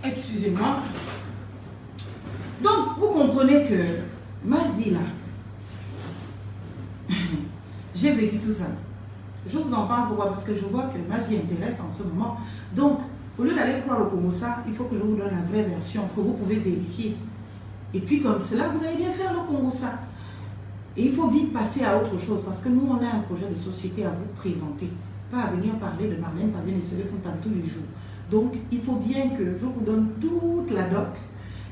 Excusez-moi. Donc, vous comprenez que ma vie là, j'ai vécu tout ça. Je vous en parle pourquoi? Parce que je vois que ma vie intéresse en ce moment. Donc, au lieu d'aller croire au Congosa, il faut que je vous donne la vraie version que vous pouvez vérifier. Et puis comme cela, vous allez bien faire le Congosa. Et il faut vite passer à autre chose parce que nous, on a un projet de société à vous présenter. Pas à venir parler de Marlène Fabienne et Soleil Fontaine tous les jours. Donc, il faut bien que je vous donne toute la doc.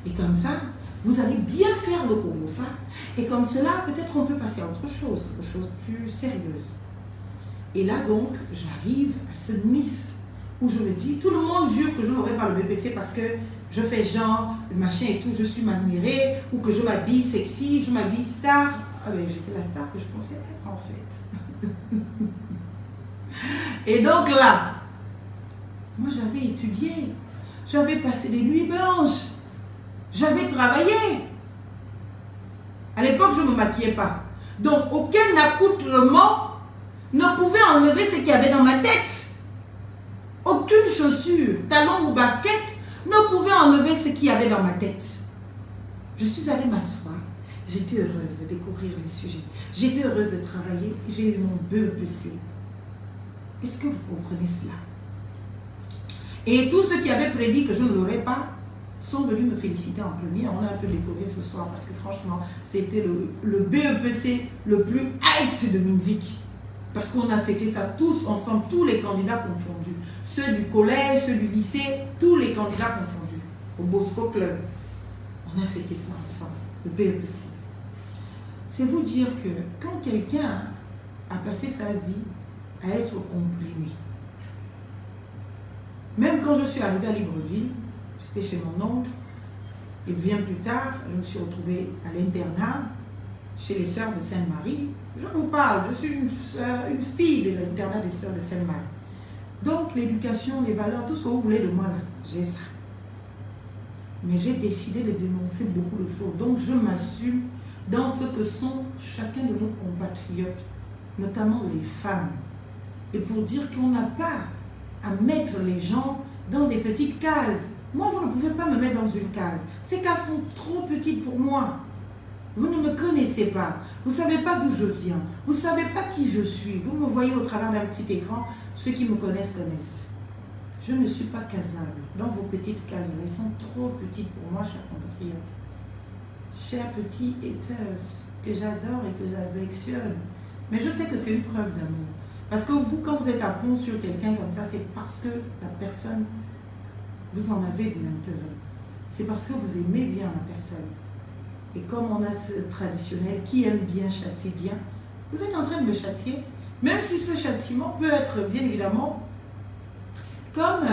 Et comme ça, vous allez bien faire le Congosa. Et comme cela, peut-être on peut passer à autre chose plus sérieuse. Et là donc, j'arrive à ce Miss où je me dis, tout le monde jure que je n'aurai pas le BPC parce que je fais genre, le machin et tout, je suis maniérée, ou que je m'habille sexy, je m'habille star. Ah ben, j'étais la star que je pensais être en fait. Et donc là, moi j'avais étudié, j'avais passé des nuits blanches, j'avais travaillé. À l'époque, je ne me maquillais pas. Donc, aucun accoutrement ne pouvait enlever ce qu'il y avait dans ma tête. Aucune chaussure, talon ou basket ne pouvait enlever ce qu'il y avait dans ma tête. Je suis allée m'asseoir. J'étais heureuse de découvrir les sujets. J'étais heureuse de travailler. J'ai eu mon BEPC. Est-ce que vous comprenez cela? Et tous ceux qui avaient prédit que je ne l'aurais pas sont venus me féliciter en premier. On a un peu décoré ce soir parce que franchement, c'était le BEPC le plus hype de Mindic. Parce qu'on a fêté ça tous ensemble, tous les candidats confondus. Ceux du collège, ceux du lycée, tous les candidats confondus. Au Bosco Club. On a fêté ça ensemble, le BEPC. C'est vous dire que quand quelqu'un a passé sa vie à être comprimé, même quand je suis arrivée à Libreville, j'étais chez mon oncle, et bien plus tard, je me suis retrouvée à l'internat, chez les sœurs de Sainte-Marie. Je vous parle, je suis une fille de l'internat des sœurs de Sainte-Marie. Donc, l'éducation, les valeurs, tout ce que vous voulez de moi, là, j'ai ça. Mais j'ai décidé de dénoncer beaucoup de choses. Donc, je m'assume dans ce que sont chacun de nos compatriotes, notamment les femmes. Et pour dire qu'on n'a pas à mettre les gens dans des petites cases. Moi, vous ne pouvez pas me mettre dans une case. Ces cases sont trop petites pour moi. Vous ne me connaissez pas. Vous ne savez pas d'où je viens. Vous ne savez pas qui je suis. Vous me voyez au travers d'un petit écran. Ceux qui me connaissent connaissent. Je ne suis pas casable. Dans vos petites cases, elles sont trop petites pour moi, chers compatriotes. Chers petits haters, que j'adore et que j'affectionne. Mais je sais que c'est une preuve d'amour. Parce que vous, quand vous êtes à fond sur quelqu'un comme ça, c'est parce que la personne, vous en avez de l'intérêt. C'est parce que vous aimez bien la personne. Et comme on a ce traditionnel, qui aime bien châtie bien, vous êtes en train de me châtier, même si ce châtiment peut être bien évidemment comme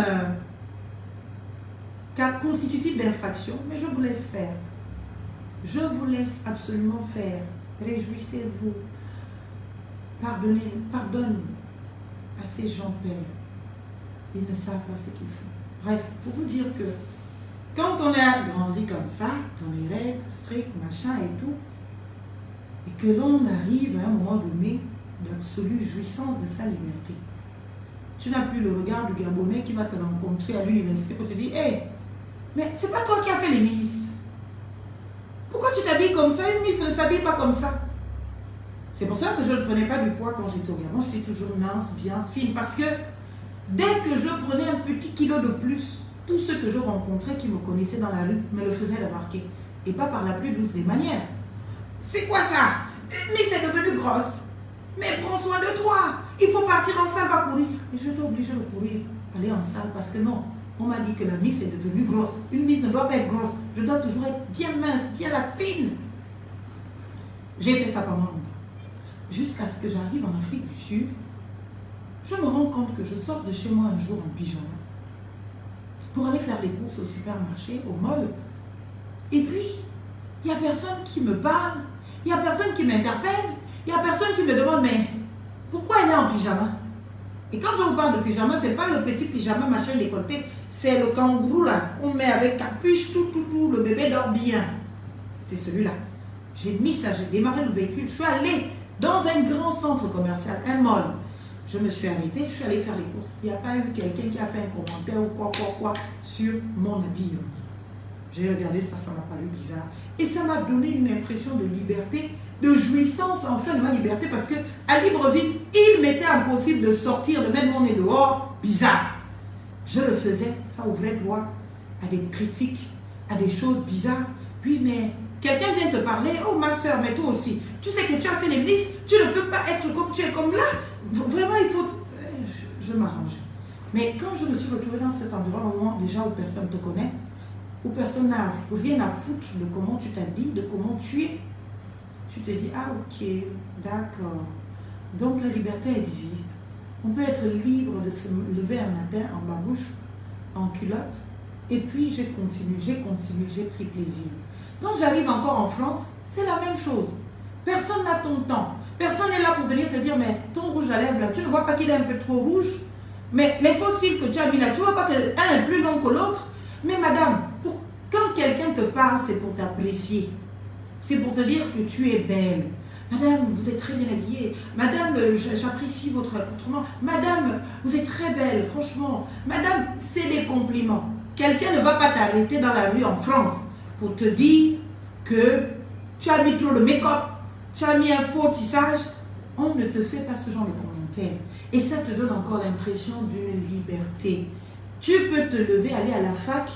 constitutif d'infraction, mais je vous laisse faire. Je vous laisse absolument faire. Réjouissez-vous. Pardonne à ces gens pères. Ils ne savent pas ce qu'ils font. Bref, pour vous dire que quand on a grandi comme ça, dans les règles, strictes, machin et tout, et que l'on arrive à un moment donné d'absolue jouissance de sa liberté, tu n'as plus le regard du Gabonais qui va te rencontrer à l'université pour te dire, hey, mais c'est pas toi qui as fait les Miss. Pourquoi tu t'habilles comme ça? Une Miss ne s'habille pas comme ça. C'est pour ça que je ne prenais pas du poids quand j'étais au Gabon. J'étais toujours mince, bien fine. Parce que dès que je prenais un petit kilo de plus, tous ceux que je rencontrais qui me connaissaient dans la rue me le faisaient remarquer. Et pas par la plus douce des manières. C'est quoi ça? Miss est devenue grosse. Mais prends soin de toi. Il faut partir en salle, va courir. Et je t'ai obligé de courir, aller en salle. Parce que non, on m'a dit que la Miss est devenue grosse. Une Miss ne doit pas être grosse. Je dois toujours être bien mince, bien la fine. J'ai fait ça pendant longtemps. Jusqu'à ce que j'arrive en Afrique du Sud, je me rends compte que je sors de chez moi un jour en pyjama pour aller faire des courses au supermarché, au mall. Et puis, il n'y a personne qui me parle, il n'y a personne qui m'interpelle, il n'y a personne qui me demande, mais pourquoi elle est en pyjama? Et quand je vous parle de pyjama, ce n'est pas le petit pyjama machin décolleté, c'est le kangourou là, on met avec capuche, tout, le bébé dort bien. C'est celui-là. J'ai mis ça, j'ai démarré le véhicule, je suis allée dans un grand centre commercial, un mall. Je me suis arrêtée, je suis allée faire les courses. Il n'y a pas eu quelqu'un qui a fait un commentaire ou quoi sur mon habillement. J'ai regardé ça, ça m'a paru bizarre. Et ça m'a donné une impression de liberté, de jouissance enfin de ma liberté, parce qu'à Libreville, il m'était impossible de sortir, de mettre mon nez dehors. Bizarre. Je le faisais, ça ouvrait droit à des critiques, à des choses bizarres. Oui, mais quelqu'un vient te parler, oh ma soeur, mais toi aussi, tu sais que tu as fait l'église, tu ne peux pas être comme tu es comme là. Vraiment, il faut... Je m'arrange. Mais quand je me suis retrouvée dans cet environnement, déjà où personne ne te connaît, où personne n'a rien à foutre de comment tu t'habilles, de comment tu es, tu te dis, ah ok, d'accord. Donc la liberté existe. On peut être libre de se lever un matin en babouche, en culotte, et puis j'ai continué, j'ai pris plaisir. Quand j'arrive encore en France, c'est la même chose. Personne n'a ton temps. Personne n'est là pour venir te dire, mais ton rouge à lèvres là, tu ne vois pas qu'il est un peu trop rouge? Mais les faux cils que tu as mis là, tu ne vois pas qu'un est plus long que l'autre? Mais madame, quand quelqu'un te parle, c'est pour t'apprécier. C'est pour te dire que tu es belle. Madame, vous êtes très bien habillée. Madame, j'apprécie votre accoutrement. Madame, vous êtes très belle, franchement. Madame, c'est des compliments. Quelqu'un ne va pas t'arrêter dans la rue en France pour te dire que tu as mis trop de make-up, tu as mis un faux tissage. On ne te fait pas ce genre de commentaires. Et ça te donne encore l'impression d'une liberté. Tu peux te lever, aller à la fac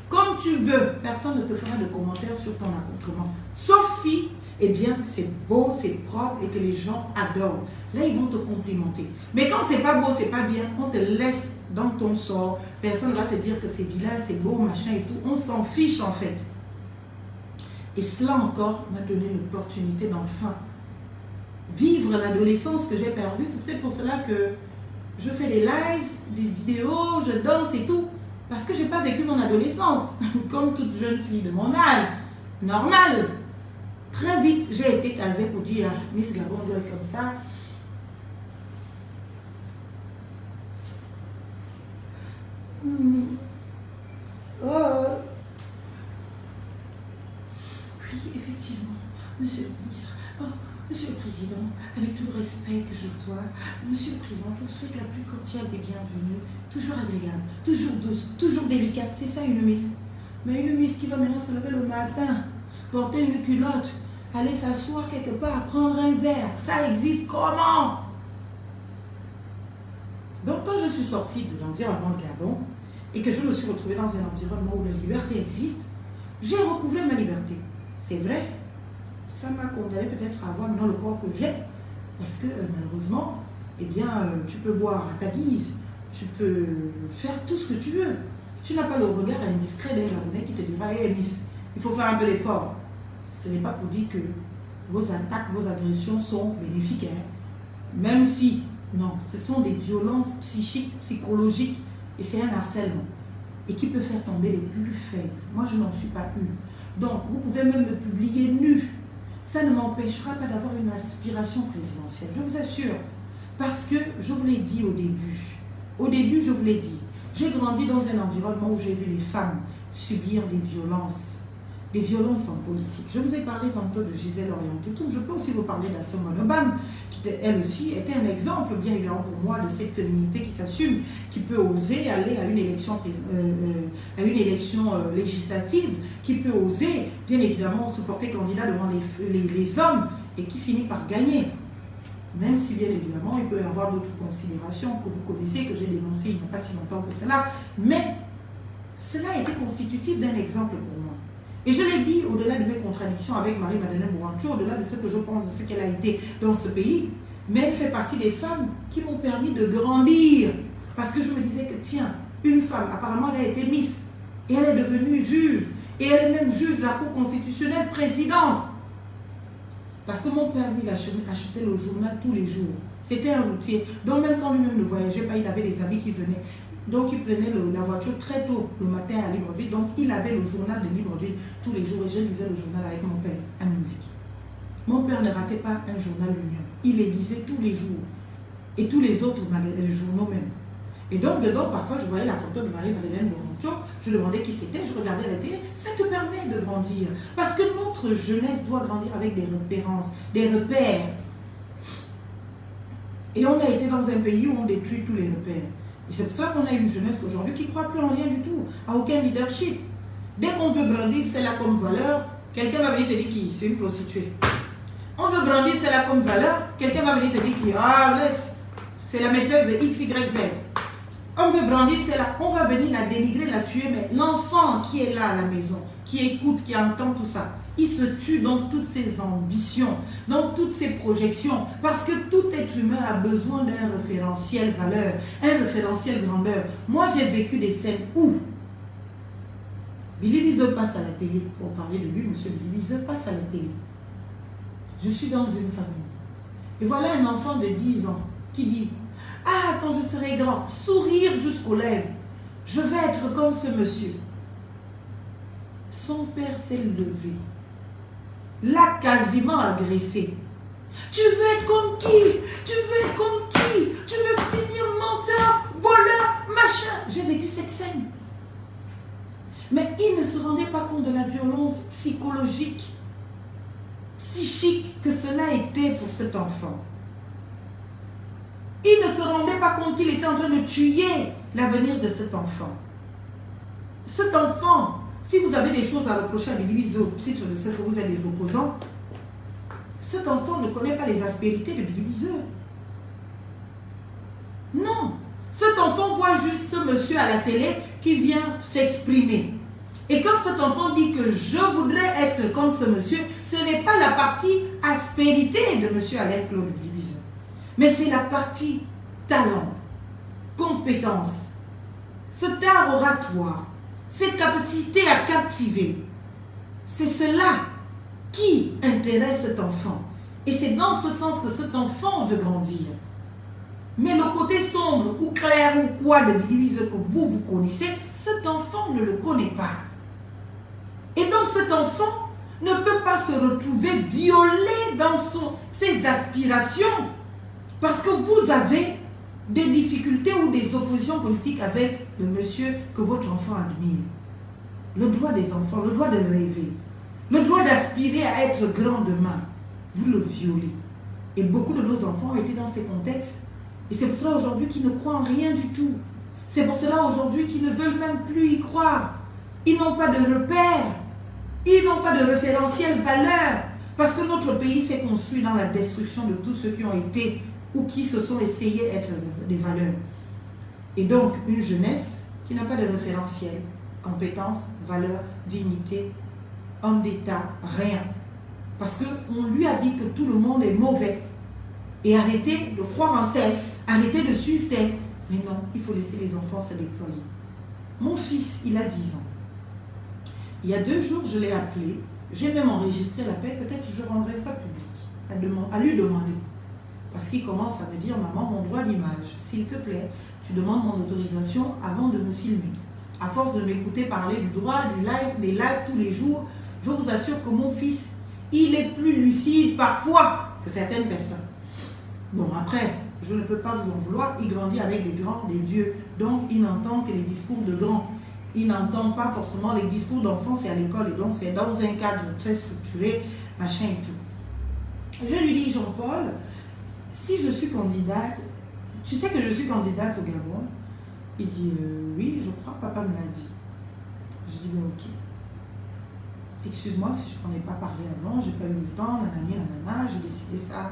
comme tu veux. Personne ne te fera de commentaires sur ton accoutrement. Sauf si, eh bien, c'est beau, c'est propre et que les gens adorent. Là, ils vont te complimenter. Mais quand c'est pas beau, c'est pas bien, on te laisse dans ton sort. Personne ne va te dire que c'est vilain, c'est beau, machin et tout. On s'en fiche en fait. Et cela encore m'a donné l'opportunité d'enfin vivre l'adolescence que j'ai perdue. C'est peut-être pour cela que je fais des lives, des vidéos, je danse et tout. Parce que je n'ai pas vécu mon adolescence, comme toute jeune fille de mon âge. Normal. Très vite, j'ai été casée pour dire, Miss Gabon doit être comme ça. Oh. Oui, effectivement, monsieur le ministre. Oh, monsieur le président, avec tout le respect que je vous dois, monsieur le président, je vous souhaite la plus cordiale des bienvenues, toujours agréable, toujours douce, toujours délicate. C'est ça une miss. Mais une miss qui va maintenant se lever le matin, porter une culotte, aller s'asseoir quelque part, prendre un verre, ça existe comment? Donc quand je suis sortie de l'environnement de Gabon et que je me suis retrouvée dans un environnement où la liberté existe, j'ai recouvré ma liberté. C'est vrai, ça m'a condamné peut-être à avoir maintenant le corps que j'ai, parce que malheureusement, eh bien, tu peux boire à ta guise, tu peux faire tout ce que tu veux. Tu n'as pas le regard indiscret d'un Gabonais qui te dira, hey Miss, il faut faire un peu d'effort. Ce n'est pas pour dire que vos attaques, vos agressions sont bénéfiques, hein. Même si, non, ce sont des violences psychiques, psychologiques, et c'est un harcèlement, et qui peut faire tomber les plus faibles. Moi, je n'en suis pas une. Donc, vous pouvez même me publier nu. Ça ne m'empêchera pas d'avoir une aspiration présidentielle, je vous assure. Parce que, je vous l'ai dit au début, je vous l'ai dit, j'ai grandi dans un environnement où j'ai vu les femmes subir des violences en politique. Je vous ai parlé tantôt de Gisèle Orienté-Toum. Je peux aussi vous parler d'Assoumani Obama, qui elle aussi était un exemple, bien évidemment pour moi, de cette féminité qui s'assume, qui peut oser aller à une élection, législative, qui peut oser, bien évidemment, se porter candidat devant les hommes et qui finit par gagner. Même si, bien évidemment, il peut y avoir d'autres considérations que vous connaissez, que j'ai dénoncées il n'y a pas si longtemps que cela, mais cela a été constitutif d'un exemple pour moi. Et je l'ai dit, au-delà de mes contradictions avec Marie-Madeleine Bourancho, au-delà de ce que je pense de ce qu'elle a été dans ce pays, mais elle fait partie des femmes qui m'ont permis de grandir. Parce que je me disais que, tiens, une femme, apparemment, elle a été Miss, et elle est devenue juge, et elle est même juge de la Cour constitutionnelle, présidente. Parce que mon père, lui, il achetait le journal tous les jours. C'était un routier. Donc même quand lui-même ne voyageait pas, il avait des amis qui venaient. Donc il prenait la voiture très tôt le matin à Libreville. Donc il avait le journal de Libreville tous les jours. Et je lisais le journal avec mon père à midi. Mon père ne ratait pas un journal l'Union. Il les lisait tous les jours. Et tous les autres journaux même. Et donc dedans, parfois, je voyais la photo de Marie-Madeleine Bourancho. Je demandais qui c'était, je regardais la télé. Ça te permet de grandir. Parce que notre jeunesse doit grandir avec des repérances, des repères. Et on a été dans un pays où on détruit tous les repères. Et c'est pour ça qu'on a une jeunesse aujourd'hui qui ne croit plus en rien du tout, à aucun leadership. Dès qu'on veut grandir, c'est là comme valeur, quelqu'un va venir te dire qui? C'est une prostituée. On veut grandir, c'est là comme valeur, quelqu'un va venir te dire qui? Ah, laisse, c'est la maîtresse de XYZ. On veut grandir, c'est là, on va venir la dénigrer, la tuer, mais l'enfant qui est là à la maison, qui écoute, qui entend tout ça, il se tue dans toutes ses ambitions, dans toutes ses projections, parce que tout être humain a besoin d'un référentiel valeur, un référentiel grandeur. Moi, j'ai vécu des scènes où Billy Wiesel passe à la télé, pour parler de lui, monsieur Billy Wiesel passe à la télé. Je suis dans une famille. Et voilà un enfant de 10 ans qui dit, ah, quand je serai grand, sourire jusqu'aux lèvres, je vais être comme ce monsieur. Son père s'est levé, l'a quasiment agressé. Tu veux être comme qui? Tu veux être comme qui? Tu veux finir menteur, voleur, machin. J'ai vécu cette scène. Mais il ne se rendait pas compte de la violence psychologique, psychique que cela était pour cet enfant. Il ne se rendait pas compte qu'il était en train de tuer l'avenir de cet enfant. Cet enfant, si vous avez des choses à reprocher à Billy Wiesel au titre de ce que vous êtes des opposants, cet enfant ne connaît pas les aspérités de Billy Wiesel. Non. Cet enfant voit juste ce monsieur à la télé qui vient s'exprimer. Et quand cet enfant dit que je voudrais être comme ce monsieur, ce n'est pas la partie aspérité de monsieur Alain Claude Billy Wiesel, mais c'est la partie talent, compétence, cet art oratoire, cette capacité à captiver. C'est cela qui intéresse cet enfant. Et c'est dans ce sens que cet enfant veut grandir. Mais le côté sombre ou clair ou quoi de Billy Wiesel que vous connaissez, cet enfant ne le connaît pas. Et donc cet enfant ne peut pas se retrouver violé dans ses aspirations parce que vous avez des difficultés ou des oppositions politiques avec le monsieur que votre enfant admire. Le droit des enfants, le droit de rêver, le droit d'aspirer à être grand demain, vous le violez. Et beaucoup de nos enfants ont été dans ces contextes. Et c'est pour cela aujourd'hui qu'ils ne croient en rien du tout. C'est pour cela aujourd'hui qu'ils ne veulent même plus y croire. Ils n'ont pas de repères. Ils n'ont pas de référentiel valeur. Parce que notre pays s'est construit dans la destruction de tous ceux qui ont été ou qui se sont essayés d'être des valeurs. Et donc, une jeunesse qui n'a pas de référentiel, compétence, valeur, dignité, homme d'État, rien. Parce qu'on lui a dit que tout le monde est mauvais. Et arrêtez de croire en tel, arrêtez de suivre tel. Mais non, il faut laisser les enfants se déployer. Mon fils, il a 10 ans. Il y a 2 jours, je l'ai appelé. J'ai même enregistré l'appel. Peut-être que je rendrai ça public. À lui demander. Parce qu'il commence à me dire, maman, mon droit d'image, s'il te plaît, tu demandes mon autorisation avant de me filmer. À force de m'écouter parler du droit, du live, des lives tous les jours, je vous assure que mon fils, il est plus lucide parfois que certaines personnes. Bon, après, je ne peux pas vous en vouloir. Il grandit avec des grands, des vieux. Donc, il n'entend que les discours de grands. Il n'entend pas forcément les discours d'enfants, c'est à l'école. Et donc, c'est dans un cadre très structuré, machin et tout. Je lui dis, Jean-Paul, si je suis candidate, tu sais que je suis candidate au Gabon? Il dit, oui, je crois, papa me l'a dit. Je dis, mais ok. Excuse-moi si je n'en ai pas parlé avant, j'ai pas eu le temps, nanana, j'ai décidé ça.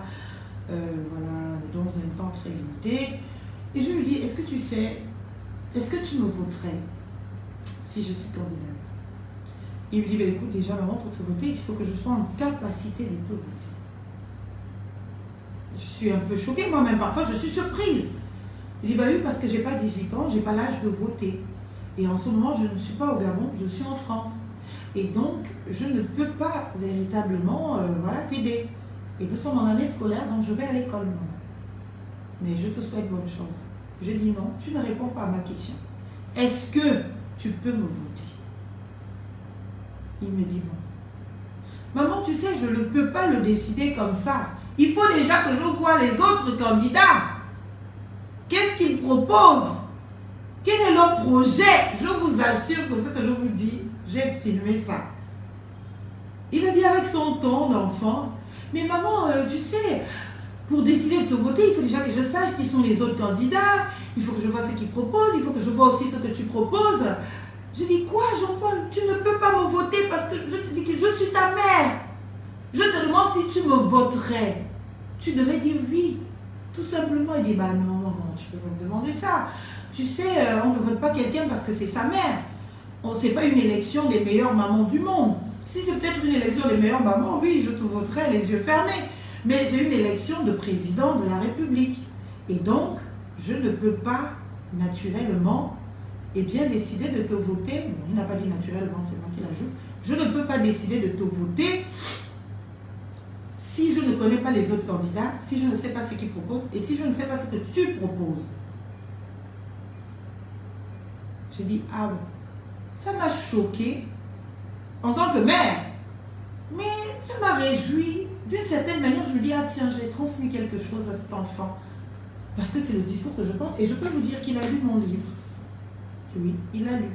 Voilà, dans un temps très limité. Et je lui dis, est-ce que tu sais, est-ce que tu me voterais si je suis candidate? Il me dit, ben, écoute, déjà, maman, pour te voter, il faut que je sois en capacité de te voter. Je suis un peu choquée moi-même, parfois je suis surprise. Il dit, bah oui, parce que j'ai pas 18 ans, j'ai pas l'âge de voter. Et en ce moment, je ne suis pas au Gabon, je suis en France. Et donc, je ne peux pas véritablement voilà, t'aider. Et nous sommes en année scolaire, donc je vais à l'école, maman. Mais je te souhaite bonne chance. Je dis non, tu ne réponds pas à ma question. Est-ce que tu peux me voter? Il me dit non. Maman, tu sais, je ne peux pas le décider comme ça. Il faut déjà que je vois les autres candidats. Qu'est-ce qu'ils proposent? Quel est leur projet? Je vous assure que ce que je vous dis, j'ai filmé ça. Il a dit avec son ton d'enfant, mais maman, tu sais, pour décider de te voter, il faut déjà que je sache qui sont les autres candidats, il faut que je vois ce qu'ils proposent, il faut que je vois aussi ce que tu proposes. Je dis, quoi, Jean-Paul? Tu ne peux pas me voter parce que je te dis que je suis ta mère. Je te demande si tu me voterais. Tu devrais dire oui. Tout simplement, il dit, bah non, non, non, tu peux me demander ça. Tu sais, on ne vote pas quelqu'un parce que c'est sa mère. Ce n'est pas une élection des meilleures mamans du monde. Si c'est peut-être une élection des meilleures mamans, oui, je te voterai les yeux fermés. Mais c'est une élection de président de la République. Et donc, je ne peux pas naturellement décider de te voter. Bon, il n'a pas dit naturellement, c'est moi qui l'ajoute. Je ne peux pas décider de te voter si je ne connais pas les autres candidats, si je ne sais pas ce qu'ils proposent et si je ne sais pas ce que tu proposes. J'ai dit, ah bon, ça m'a choqué en tant que mère, mais ça m'a réjoui. D'une certaine manière, je me dis, ah tiens, j'ai transmis quelque chose à cet enfant. Parce que c'est le discours que je pense. Et je peux vous dire qu'il a lu mon livre. Oui, il a lu.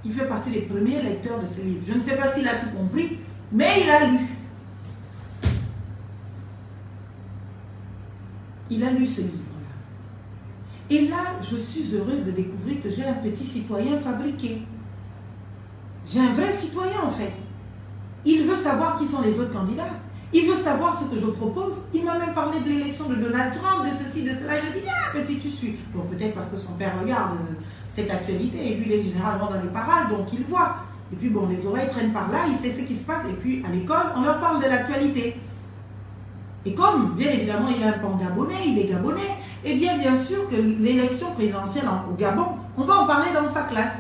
Il fait partie des premiers lecteurs de ce livre. Je ne sais pas s'il a tout compris, mais il a lu. Il a lu ce livre-là. Et là, je suis heureuse de découvrir que j'ai un petit citoyen fabriqué. J'ai un vrai citoyen en fait. Il veut savoir qui sont les autres candidats. Il veut savoir ce que je propose. Il m'a même parlé de l'élection de Donald Trump, de ceci, de cela. Je dis, ah, petit, tu suis. Bon, peut-être parce que son père regarde cette actualité. Et lui, il est généralement dans les parades, donc il voit. Et puis, bon, les oreilles traînent par là, il sait ce qui se passe. Et puis, à l'école, on leur parle de l'actualité. Et comme, bien évidemment, il a un pan gabonais, il est gabonais, et bien sûr que l'élection présidentielle au Gabon, on va en parler dans sa classe.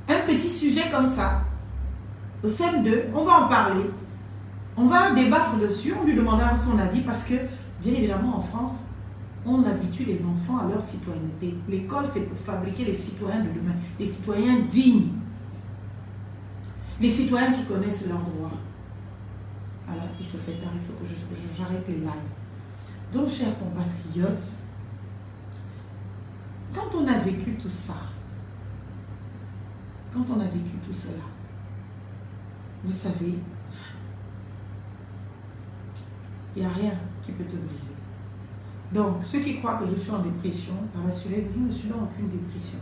Un petit sujet comme ça. Au CM2, on va en parler. On va débattre dessus, on lui demandera son avis parce que, bien évidemment, en France, on habitue les enfants à leur citoyenneté. L'école, c'est pour fabriquer les citoyens de demain, les citoyens dignes, les citoyens qui connaissent leurs droits. Alors, il se fait tard, il faut que j'arrête les lives. Donc, chers compatriotes, quand on a vécu tout ça, quand on a vécu tout cela, vous savez, il n'y a rien qui peut te briser. Donc, ceux qui croient que je suis en dépression, rassurez-vous, je ne suis dans aucune dépression.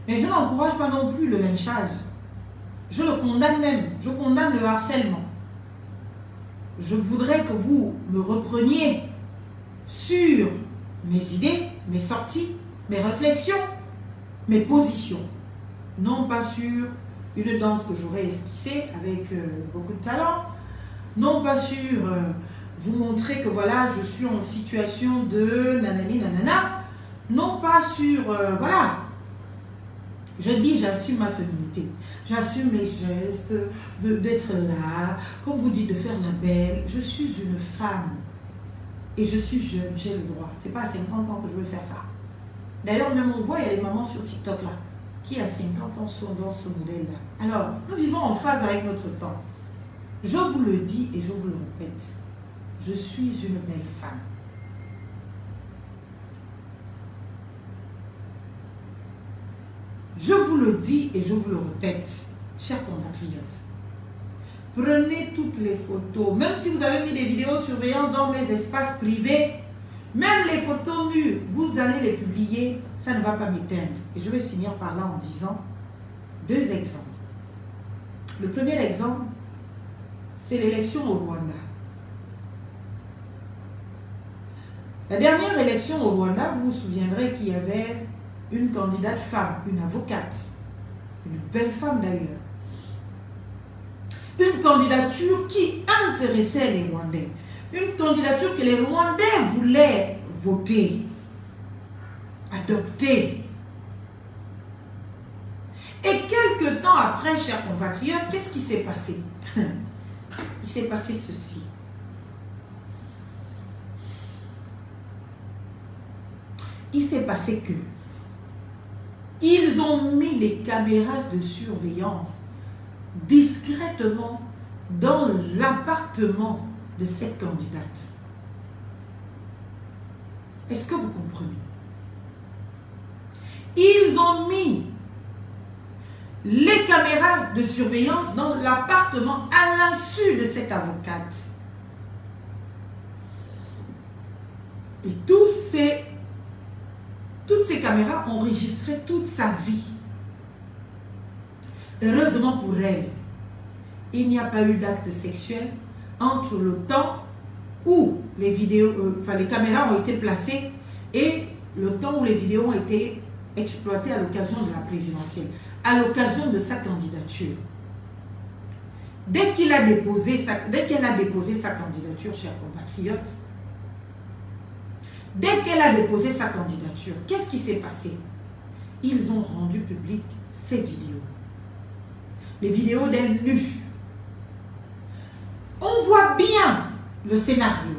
Mais je n'encourage pas non plus le lynchage. Je le condamne même. Je condamne le harcèlement. Je voudrais que vous me repreniez sur mes idées, mes sorties, mes réflexions, mes positions. Non pas sur une danse que j'aurais esquissée avec beaucoup de talent. Non pas sur vous montrer que voilà, je suis en situation de nanani nanana. Non pas sur, voilà. Je dis, j'assume ma féminité. J'assume les gestes, d'être là, comme vous dites, de faire la belle. Je suis une femme. Et je suis jeune, j'ai le droit. Ce n'est pas à 50 ans que je veux faire ça. D'ailleurs, même on voit, il y a des mamans sur TikTok là, qui à 50 ans sont dans ce modèle-là. Alors, nous vivons en phase avec notre temps. Je vous le dis et je vous le répète. Je suis une belle femme. Je vous le dis et je vous le répète, chers compatriotes. Prenez toutes les photos, même si vous avez mis des vidéos surveillantes dans mes espaces privés, même les photos nues, vous allez les publier, ça ne va pas m'éteindre. Et je vais finir par là en disant deux exemples. Le premier exemple, c'est l'élection au Rwanda. La dernière élection au Rwanda, vous vous souviendrez qu'il y avait une candidate femme, une avocate, une belle femme d'ailleurs. Une candidature qui intéressait les Rwandais. Une candidature que les Rwandais voulaient voter, adopter. Et quelques temps après, chers compatriotes, qu'est-ce qui s'est passé? Il s'est passé ceci. Il s'est passé que ils ont mis les caméras de surveillance discrètement dans l'appartement de cette candidate. Est-ce que vous comprenez? Ils ont mis les caméras de surveillance dans l'appartement à l'insu de cette avocate. Et toutes ces caméras enregistraient toute sa vie. Heureusement pour elle, il n'y a pas eu d'acte sexuel entre le temps où les caméras ont été placées et le temps où les vidéos ont été exploitées à l'occasion de la présidentielle, à l'occasion de sa candidature. Dès qu'elle a déposé sa candidature, chers compatriotes, dès qu'elle a déposé sa candidature, qu'est-ce qui s'est passé? Ils ont rendu public ces vidéos. Les vidéos d'elle nue. On voit bien le scénario.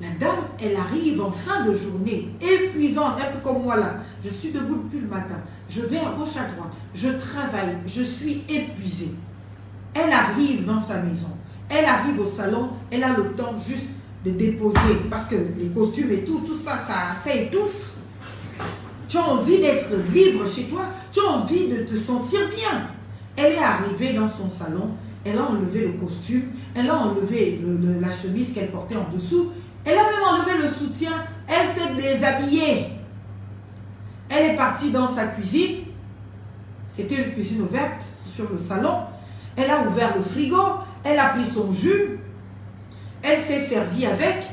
La dame, elle arrive en fin de journée, épuisante, un peu comme moi là. Je suis debout depuis le matin. Je vais à gauche, à droite. Je travaille. Je suis épuisée. Elle arrive dans sa maison. Elle arrive au salon. Elle a le temps juste de déposer. Parce que les costumes et tout ça, ça étouffe. Tu as envie d'être libre chez toi. Tu as envie de te sentir bien. Elle est arrivée dans son salon. Elle a enlevé le costume. Elle a enlevé la chemise qu'elle portait en dessous. Elle a même enlevé le soutien. Elle s'est déshabillée. Elle est partie dans sa cuisine. C'était une cuisine ouverte sur le salon. Elle a ouvert le frigo. Elle a pris son jus. Elle s'est servie avec.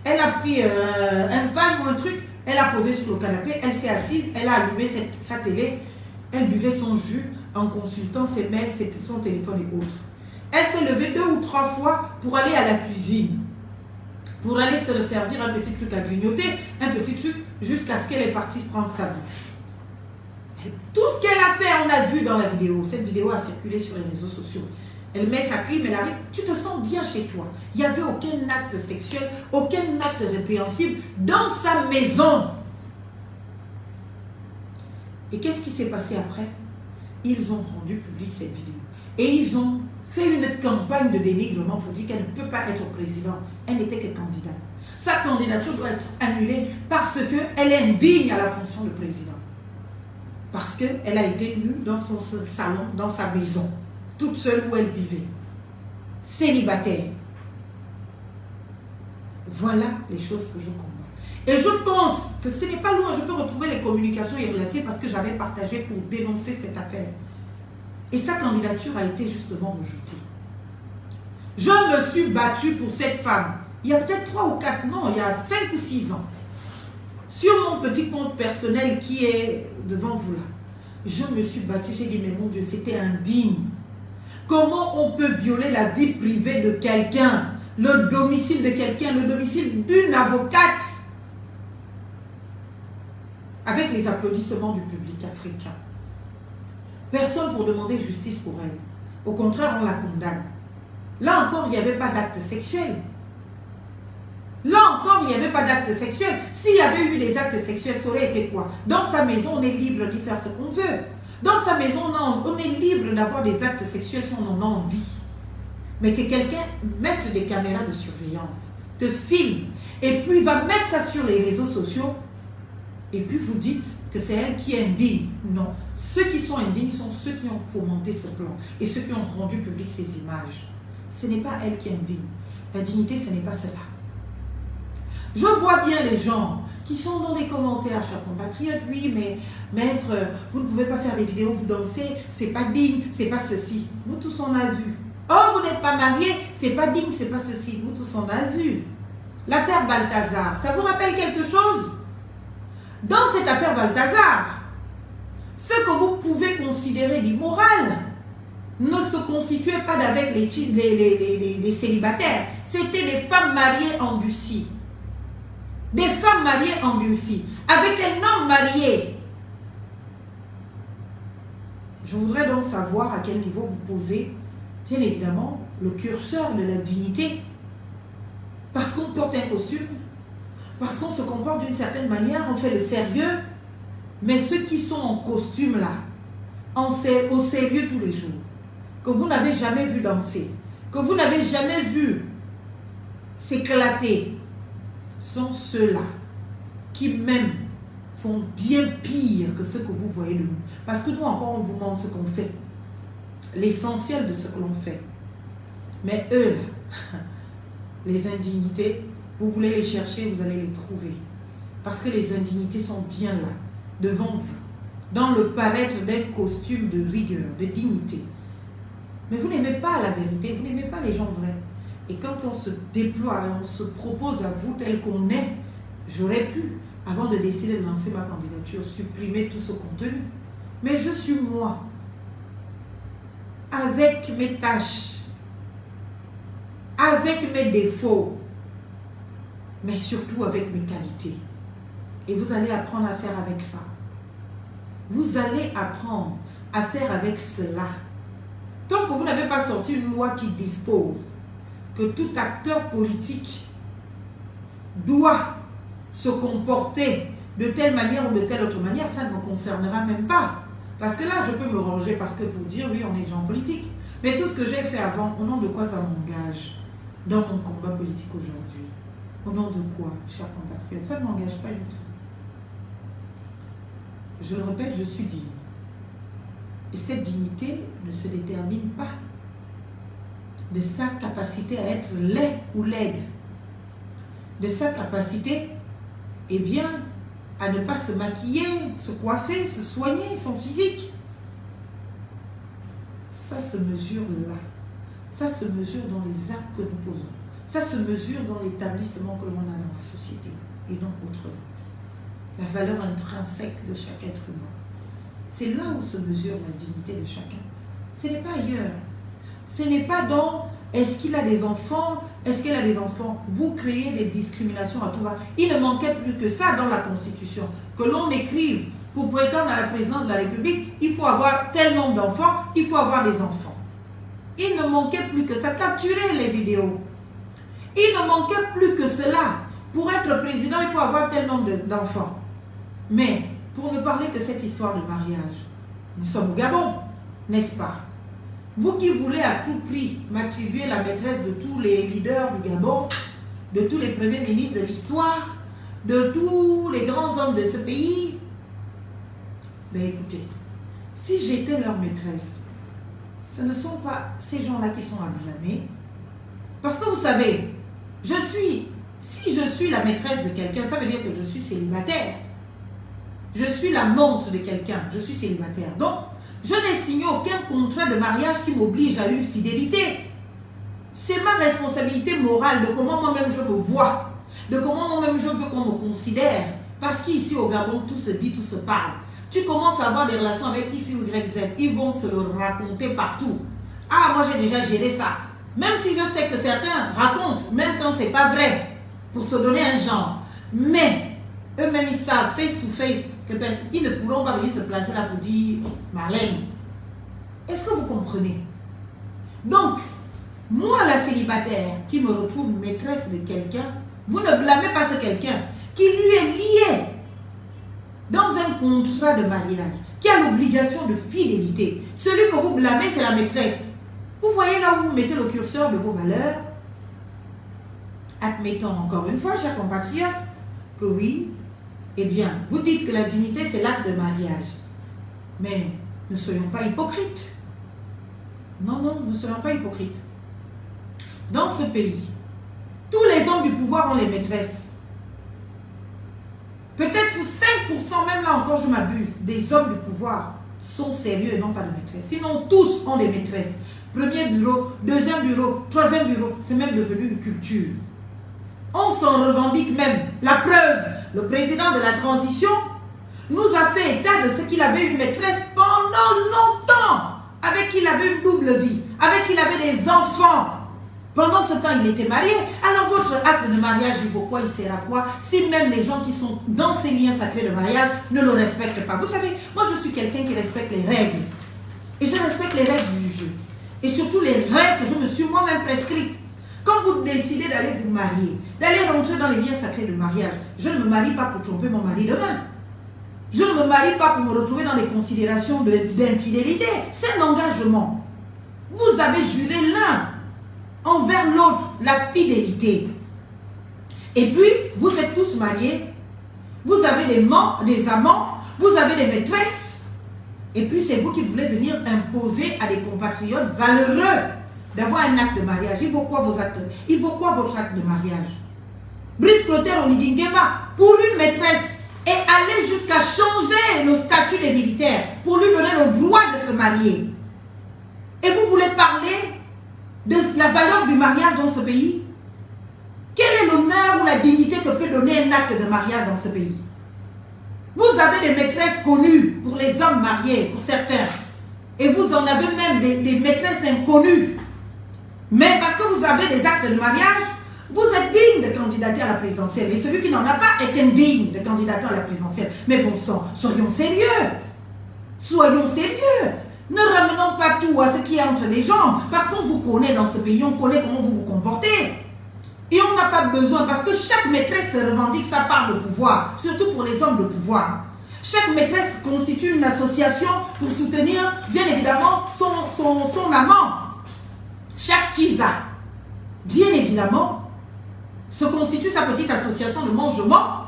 Elle a pris un pain ou un truc. Elle a posé sur le canapé. Elle s'est assise. Elle a allumé sa télé. Elle buvait son jus en consultant ses mails, son téléphone et autres. Elle s'est levée 2 ou 3 fois pour aller à la cuisine. Pour aller se servir un petit truc à grignoter, un petit truc, jusqu'à ce qu'elle est partie prendre sa douche. Tout ce qu'elle a fait, on a vu dans la vidéo. Cette vidéo a circulé sur les réseaux sociaux. Elle met sa clim, elle arrive. Tu te sens bien chez toi. Il n'y avait aucun acte sexuel, aucun acte répréhensible dans sa maison. Et qu'est-ce qui s'est passé après? Ils ont rendu public cette vidéo. Et ils ont fait une campagne de dénigrement pour dire qu'elle ne peut pas être présidente. Elle n'était que candidate. Sa candidature doit être annulée parce qu'elle est indigne à la fonction de président. Parce qu'elle a été nue dans son salon, dans sa maison, toute seule où elle vivait. Célibataire. Voilà les choses que je combats. Et je pense que ce n'est pas loin, je peux retrouver les communications irrélatées parce que j'avais partagé pour dénoncer cette affaire. Et sa candidature a été justement rejetée. Je me suis battue pour cette femme. Il y a peut-être 3 ou 4, non, il y a 5 ou 6 ans. Sur mon petit compte personnel qui est devant vous là. Je me suis battue, j'ai dit, mais mon Dieu, c'était indigne. Comment on peut violer la vie privée de quelqu'un, le domicile de quelqu'un, le domicile d'une avocate, avec les applaudissements du public africain. Personne pour demander justice pour elle. Au contraire, on la condamne. Là encore, il n'y avait pas d'acte sexuel. Là encore, il n'y avait pas d'acte sexuel. S'il y avait eu des actes sexuels, ça aurait été quoi? Dans sa maison, on est libre de faire ce qu'on veut. Dans sa maison, on est libre d'avoir des actes sexuels si on en a envie. Mais que quelqu'un mette des caméras de surveillance, te filme, et puis va mettre ça sur les réseaux sociaux, et puis vous dites que c'est elle qui est indigne. Non. Ceux qui sont indignes sont ceux qui ont fomenté ce plan et ceux qui ont rendu public ces images. Ce n'est pas elle qui est indigne. La dignité, ce n'est pas cela. Je vois bien les gens qui sont dans les commentaires, chers compatriotes, oui, mais maître, vous ne pouvez pas faire des vidéos, vous dansez, c'est pas digne, c'est pas ceci. Nous tous on a vu. Oh, vous n'êtes pas mariés, c'est pas digne, c'est pas ceci. Nous tous on a vu. L'affaire Balthazar, ça vous rappelle quelque chose? Dans cette affaire Balthazar, ce que vous pouvez considérer d'immoral ne se constituait pas avec les célibataires. C'était des femmes mariées endurcies. Des femmes mariées endurcies. Avec un homme marié. Je voudrais donc savoir à quel niveau vous posez, bien évidemment, le curseur de la dignité. Parce qu'on porte un costume, parce qu'on se comporte d'une certaine manière, on fait le sérieux. Mais ceux qui sont en costume là, au sérieux tous les jours, que vous n'avez jamais vu danser, que vous n'avez jamais vu s'éclater, sont ceux-là qui même font bien pire que ce que vous voyez de nous. Parce que nous encore on vous montre ce qu'on fait, l'essentiel de ce que l'on fait. Mais eux là, les indignités, Vous voulez les chercher, vous allez les trouver. Parce que les indignités sont bien là, devant vous, dans le paraître d'un costume de rigueur, de dignité. Mais vous n'aimez pas la vérité, vous n'aimez pas les gens vrais. Et quand on se déploie et on se propose à vous tel qu'on est, j'aurais pu, avant de décider de lancer ma candidature, supprimer tout ce contenu. Mais je suis moi, avec mes tâches, avec mes défauts, mais surtout avec mes qualités. Et vous allez apprendre à faire avec ça. Vous allez apprendre à faire avec cela. Tant que vous n'avez pas sorti une loi qui dispose que tout acteur politique doit se comporter de telle manière ou de telle autre manière, ça ne me concernera même pas. Parce que là, je peux me ranger parce que pour dire, oui, on est gens politiques. Mais tout ce que j'ai fait avant, au nom de quoi ça m'engage dans mon combat politique aujourd'hui? Au nom de quoi, chers compatriotes? Ça ne m'engage pas du tout. Je le répète, je suis digne. Et cette dignité ne se détermine pas de sa capacité à être laid ou laide, de sa capacité, eh bien, à ne pas se maquiller, se coiffer, se soigner son physique. Ça se mesure là. Ça se mesure dans les actes que nous posons. Ça se mesure dans l'établissement que l'on a dans la société et non autrement. La valeur intrinsèque de chaque être humain. C'est là où se mesure la dignité de chacun. Ce n'est pas ailleurs. Ce n'est pas dans est-ce qu'il a des enfants, est-ce qu'elle a des enfants. Vous créez des discriminations à tout va. Il ne manquait plus que ça dans la Constitution. Que l'on écrive pour prétendre à la présidence de la République, il faut avoir tel nombre d'enfants, il faut avoir des enfants. Il ne manquait plus que ça. Capturez les vidéos. Il ne manquait plus que cela. Pour être président, il faut avoir tel nombre d'enfants. Mais, pour ne parler que cette histoire de mariage, nous sommes au Gabon, n'est-ce pas? Vous qui voulez à tout prix m'attribuer la maîtresse de tous les leaders du Gabon, de tous les premiers ministres de l'histoire, de tous les grands hommes de ce pays, ben écoutez, si j'étais leur maîtresse, ce ne sont pas ces gens-là qui sont à blâmer. Parce que vous savez, si je suis la maîtresse de quelqu'un, ça veut dire que je suis célibataire. Je suis l'amante de quelqu'un, je suis célibataire. Donc, je n'ai signé aucun contrat de mariage qui m'oblige à une fidélité. C'est ma responsabilité morale de comment moi-même je me vois, de comment moi-même je veux qu'on me considère. Parce qu'ici au Gabon, tout se dit, tout se parle. Tu commences à avoir des relations avec X, Y, Z, ils vont se le raconter partout. Ah, moi j'ai déjà géré ça. Même si je sais que certains racontent, même quand c'est pas vrai, pour se donner un genre. Mais eux-mêmes, ils savent, face to face, qu'ils ne pourront pas venir se placer là pour dire Marlène. Est-ce que vous comprenez? Donc, moi, la célibataire qui me retrouve maîtresse de quelqu'un, vous ne blâmez pas ce quelqu'un qui lui est lié dans un contrat de mariage, qui a l'obligation de fidélité. Celui que vous blâmez, c'est la maîtresse. Vous voyez là où vous mettez le curseur de vos valeurs. Admettons encore une fois, chers compatriotes, que oui, eh bien, vous dites que la dignité, c'est l'acte de mariage. Mais ne soyons pas hypocrites. Non, non, ne soyons pas hypocrites. Dans ce pays, tous les hommes du pouvoir ont les maîtresses. Peut-être 5%, même là encore, je m'abuse, des hommes du pouvoir sont sérieux et n'ont pas de maîtresse. Sinon, tous ont des maîtresses. Premier bureau, deuxième bureau, troisième bureau, c'est même devenu une culture. On s'en revendique même. La preuve, le président de la transition nous a fait état de ce qu'il avait une maîtresse pendant longtemps, avec qui il avait une double vie, avec qui il avait des enfants. Pendant ce temps, il était marié. Alors votre acte de mariage, il vaut quoi? Il sert à quoi? Si même les gens qui sont dans ces liens sacrés de mariage ne le respectent pas. Vous savez, moi je suis quelqu'un qui respecte les règles. Et je respecte les règles du jeu. Et surtout les règles que je me suis moi-même prescrites. Quand vous décidez d'aller vous marier, d'aller rentrer dans les liens sacrés de mariage, je ne me marie pas pour tromper mon mari demain. Je ne me marie pas pour me retrouver dans les considérations d'infidélité. C'est un engagement. Vous avez juré l'un envers l'autre la fidélité. Et puis, vous êtes tous mariés. Vous avez des amants, vous avez des maîtresses. Et puis, c'est vous qui voulez venir imposer à des compatriotes valeureux d'avoir un acte de mariage. Il vaut quoi vos actes? Il vaut quoi votre acte de mariage? Brice Clotaire Oligingema, pour une maîtresse, et aller jusqu'à changer le statut des militaires pour lui donner le droit de se marier. Et vous voulez parler de la valeur du mariage dans ce pays? Quel est l'honneur ou la dignité que peut donner un acte de mariage dans ce pays? Vous avez des maîtresses connues pour les hommes mariés, pour certains. Et vous en avez même des maîtresses inconnues. Mais parce que vous avez des actes de mariage, vous êtes digne de candidater à la présidentielle. Et celui qui n'en a pas est indigne de candidater à la présidentielle. Mais bon sang, soyons sérieux. Soyons sérieux. Ne ramenons pas tout à ce qui est entre les jambes. Parce qu'on vous connaît dans ce pays, on connaît comment vous vous comportez. Et on n'a pas besoin, parce que chaque maîtresse revendique sa part de pouvoir, surtout pour les hommes de pouvoir. Chaque maîtresse constitue une association pour soutenir, bien évidemment, son amant. Chaque Chisa, bien évidemment, se constitue sa petite association de mangement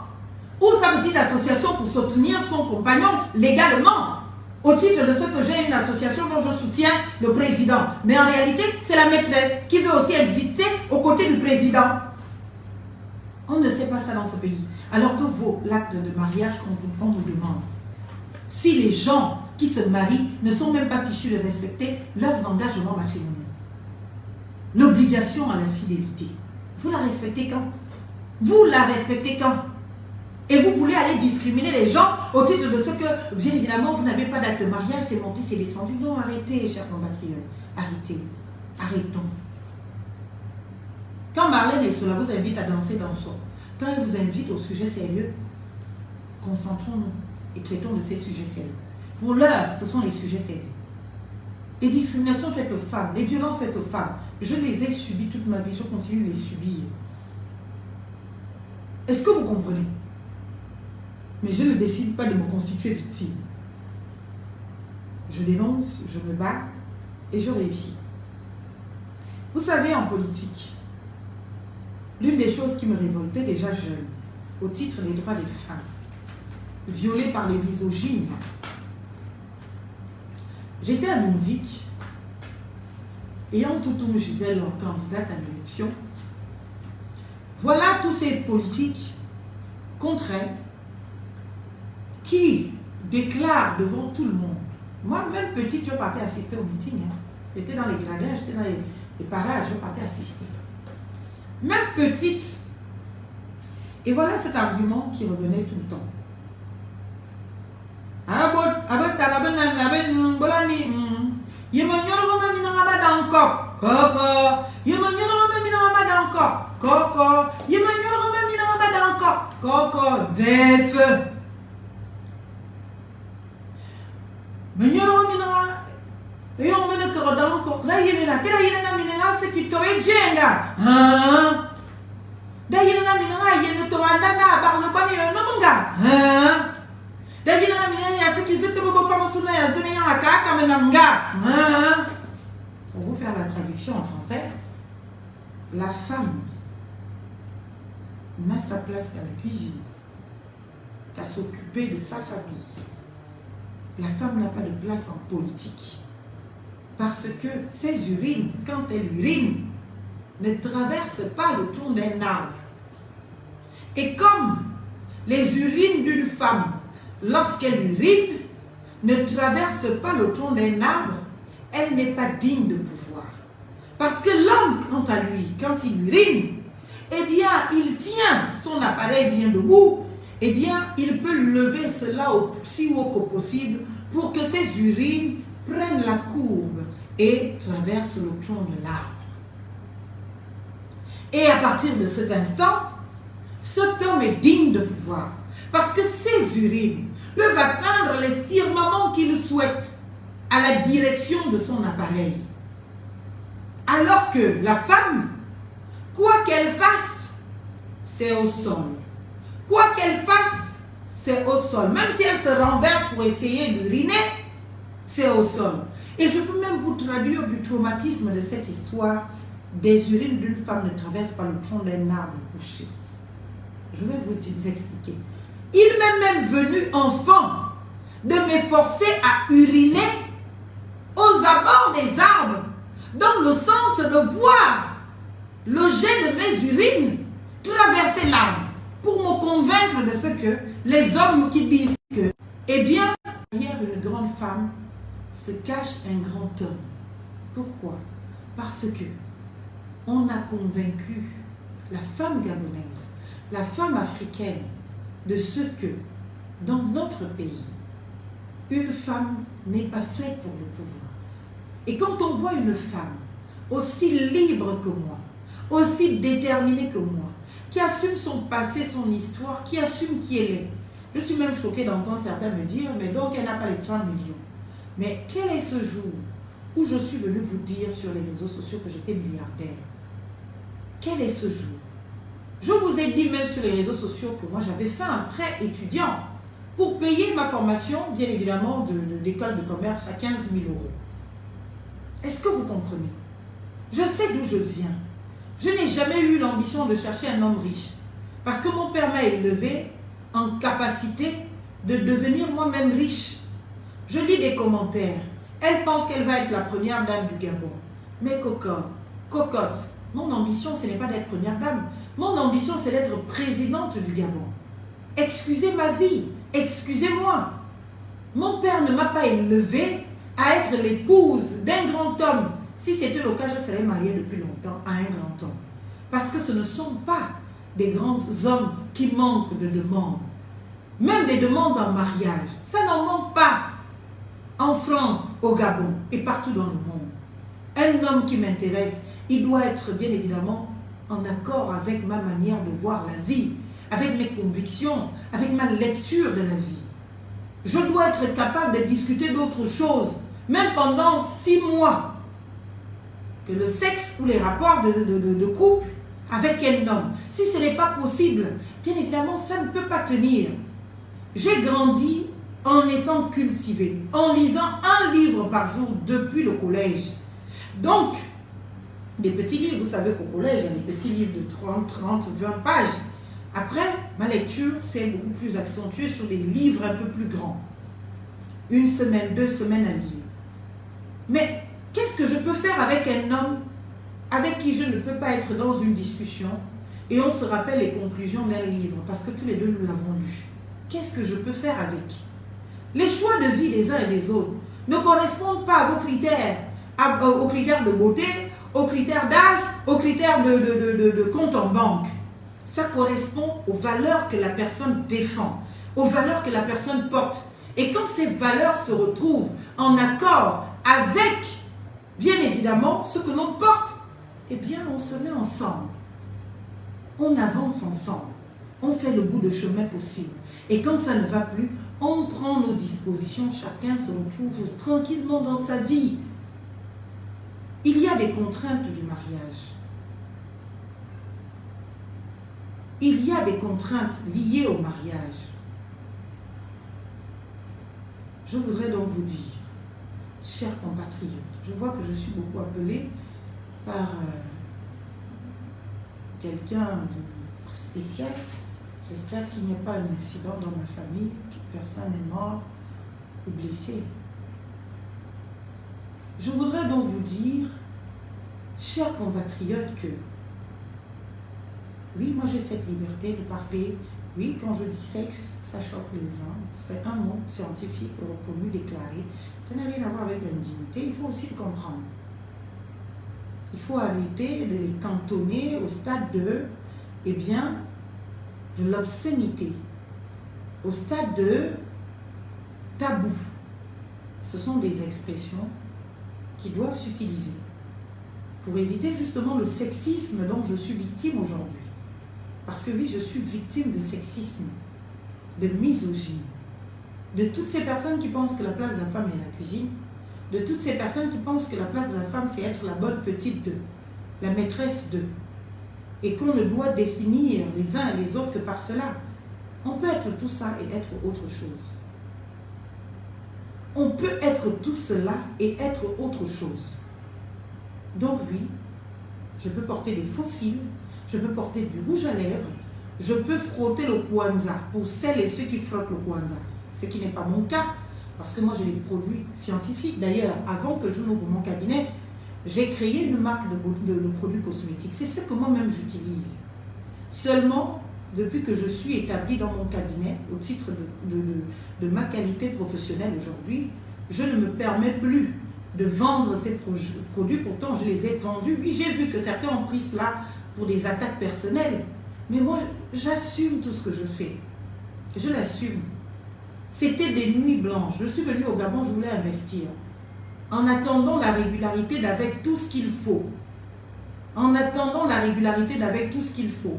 ou sa petite association pour soutenir son compagnon légalement. Au titre de ce que j'ai une association dont je soutiens le président. Mais en réalité, c'est la maîtresse qui veut aussi exister aux côtés du président. On ne sait pas ça dans ce pays. Alors que l'acte de mariage qu'on nous demande, si les gens qui se marient ne sont même pas fichus de respecter leurs engagements matrimoniaux, l'obligation à la fidélité, vous la respectez quand? Vous la respectez quand? Et vous voulez aller discriminer les gens au titre de ce que, bien évidemment, vous n'avez pas d'acte de mariage, c'est monté, c'est descendu. Non, arrêtez, chers compatriotes. Arrêtez. Arrêtons. Quand Marlène et cela vous invite à danser dans son, quand elle vous invite au sujet sérieux, concentrons-nous et traitons de ces sujets sérieux. Pour l'heure, ce sont les sujets sérieux. Les discriminations faites aux femmes, les violences faites aux femmes, je les ai subies toute ma vie, je continue de les subir. Est-ce que vous comprenez? Mais je ne décide pas de me constituer victime. Je dénonce, je me bats et je réussis. Vous savez, en politique, l'une des choses qui me révoltait déjà jeune, au titre des droits des femmes, violées par les misogynes, j'étais à Mindic, ayant Toutoum Gisèle en candidate à l'élection. Voilà tous ces politiques contre elle qui déclarent devant tout le monde. Moi, même petite, je partais assister au meeting. J'étais dans les gradins, j'étais dans les parages, je partais assister. Même petite. Et voilà cet argument qui revenait tout le temps. Pour vous faire la traduction en français, la femme n'a sa place qu'à la cuisine, qu'à s'occuper de sa famille. La femme n'a pas de place en politique. Parce que ses urines, quand elle urine, ne traversent pas le tronc d'un arbre. Et comme les urines d'une femme, lorsqu'elle urine, ne traversent pas le tronc d'un arbre, elle n'est pas digne de pouvoir. Parce que l'homme, quant à lui, quand il urine, eh bien, il tient son appareil bien debout, eh bien, il peut lever cela aussi haut que possible pour que ses urines prennent la courbe et traversent le tronc de l'arbre. Et à partir de cet instant, cet homme est digne de pouvoir. Parce que ses urines peuvent atteindre les firmaments qu'il souhaite à la direction de son appareil. Alors que la femme, quoi qu'elle fasse, c'est au sol. Quoi qu'elle fasse, c'est au sol. Même si elle se renverse pour essayer d'uriner, c'est au sol. Et je peux même vous traduire du traumatisme de cette histoire. Des urines d'une femme ne traversent pas le tronc d'un arbre couché. Je vais vous expliquer. Il m'est même venu, enfant, de m'efforcer à uriner aux abords des arbres, dans le sens de voir le jet de mes urines traversé l'arbre pour me convaincre de ce que les hommes qui disent que, eh bien, derrière une grande femme se cache un grand homme. Pourquoi? Parce que on a convaincu la femme gabonaise, la femme africaine, de ce que dans notre pays, une femme n'est pas faite pour le pouvoir. Et quand on voit une femme aussi libre que moi, aussi déterminée que moi, qui assume son passé, son histoire, qui assume qui elle est, je suis même choquée d'entendre certains me dire, mais donc elle n'a pas les 30 millions. Mais quel est ce jour où je suis venue vous dire sur les réseaux sociaux que j'étais milliardaire? Quel est ce jour? Je vous ai dit même sur les réseaux sociaux que moi j'avais fait un prêt étudiant pour payer ma formation, bien évidemment, de l'école de commerce à 15 000 euros. Est-ce que vous comprenez? Je sais d'où je viens. Je n'ai jamais eu l'ambition de chercher un homme riche. Parce que mon père m'a élevé en capacité de devenir moi-même riche. Je lis des commentaires. Elle pense qu'elle va être la première dame du Gabon. Mais cocotte, mon ambition, ce n'est pas d'être première dame. Mon ambition, c'est d'être présidente du Gabon. Excusez ma vie, excusez-moi. Mon père ne m'a pas élevée à être l'épouse d'un grand homme. Si c'était le cas, je serais mariée depuis longtemps à un grand homme. Parce que ce ne sont pas des grands hommes qui manquent de demandes. Même des demandes en mariage. Ça n'en manque pas en France, au Gabon et partout dans le monde. Un homme qui m'intéresse, il doit être bien évidemment en accord avec ma manière de voir la vie, avec mes convictions, avec ma lecture de la vie. Je dois être capable de discuter d'autres choses, même pendant 6 mois, que le sexe ou les rapports de couple avec un homme. Si ce n'est pas possible, bien évidemment, ça ne peut pas tenir. J'ai grandi en étant cultivé, en lisant un livre par jour depuis le collège. Donc, des petits livres, vous savez qu'au collège, il y a des petits livres de 30, 20 pages. Après, ma lecture s'est beaucoup plus accentuée sur des livres un peu plus grands. 1 semaine, 2 semaines à lire. Mais qu'est-ce que je peux faire avec un homme avec qui je ne peux pas être dans une discussion et on se rappelle les conclusions d'un livre parce que tous les deux nous l'avons lu? Qu'est-ce que je peux faire avec? Les choix de vie des uns et des autres ne correspondent pas à vos critères, aux critères de beauté, aux critères d'âge, aux critères de compte en banque. Ça correspond aux valeurs que la personne défend, aux valeurs que la personne porte. Et quand ces valeurs se retrouvent en accord avec, bien évidemment, ce que l'on porte, eh bien, on se met ensemble. On avance ensemble. On fait le bout de chemin possible. Et quand ça ne va plus, on prend nos dispositions. Chacun se retrouve tranquillement dans sa vie. Il y a des contraintes du mariage. Il y a des contraintes liées au mariage. Je voudrais donc vous dire, chers compatriotes, je vois que je suis beaucoup appelée par quelqu'un de spécial. J'espère qu'il n'y a pas un incident dans ma famille, que personne n'est mort ou blessé. Je voudrais donc vous dire, chers compatriotes, que oui, moi j'ai cette liberté de parler. Oui, quand je dis sexe, ça choque les uns. C'est un mot scientifique reconnu, déclaré. Ça n'a rien à voir avec l'indignité, il faut aussi le comprendre. Il faut arrêter de les cantonner au stade de, eh bien, de l'obscénité, au stade de tabou. Ce sont des expressions qui doivent s'utiliser pour éviter justement le sexisme dont je suis victime aujourd'hui. Parce que oui, je suis victime de sexisme, de misogynie, de toutes ces personnes qui pensent que la place de la femme est la cuisine, de toutes ces personnes qui pensent que la place de la femme c'est être la bonne petite d'eux, la maîtresse d'eux, et qu'on ne doit définir les uns et les autres que par cela. On peut être tout ça et être autre chose. On peut être tout cela et être autre chose. Donc oui, je peux porter des faux cils, je peux porter du rouge à lèvres, je peux frotter le kwanza pour celles et ceux qui frottent le kwanza. Ce qui n'est pas mon cas, parce que moi j'ai des produits scientifiques. D'ailleurs, avant que je n'ouvre mon cabinet, j'ai créé une marque de produits cosmétiques. C'est ce que moi-même j'utilise. Seulement, depuis que je suis établie dans mon cabinet, au titre de ma qualité professionnelle aujourd'hui, je ne me permets plus de vendre ces produits. Pourtant, je les ai vendus. Oui, j'ai vu que certains ont pris cela pour des attaques personnelles. Mais moi, j'assume tout ce que je fais. Je l'assume. C'était des nuits blanches. Je suis venue au Gabon, je voulais investir. En attendant la régularité d'avec tout ce qu'il faut. En attendant la régularité d'avec tout ce qu'il faut.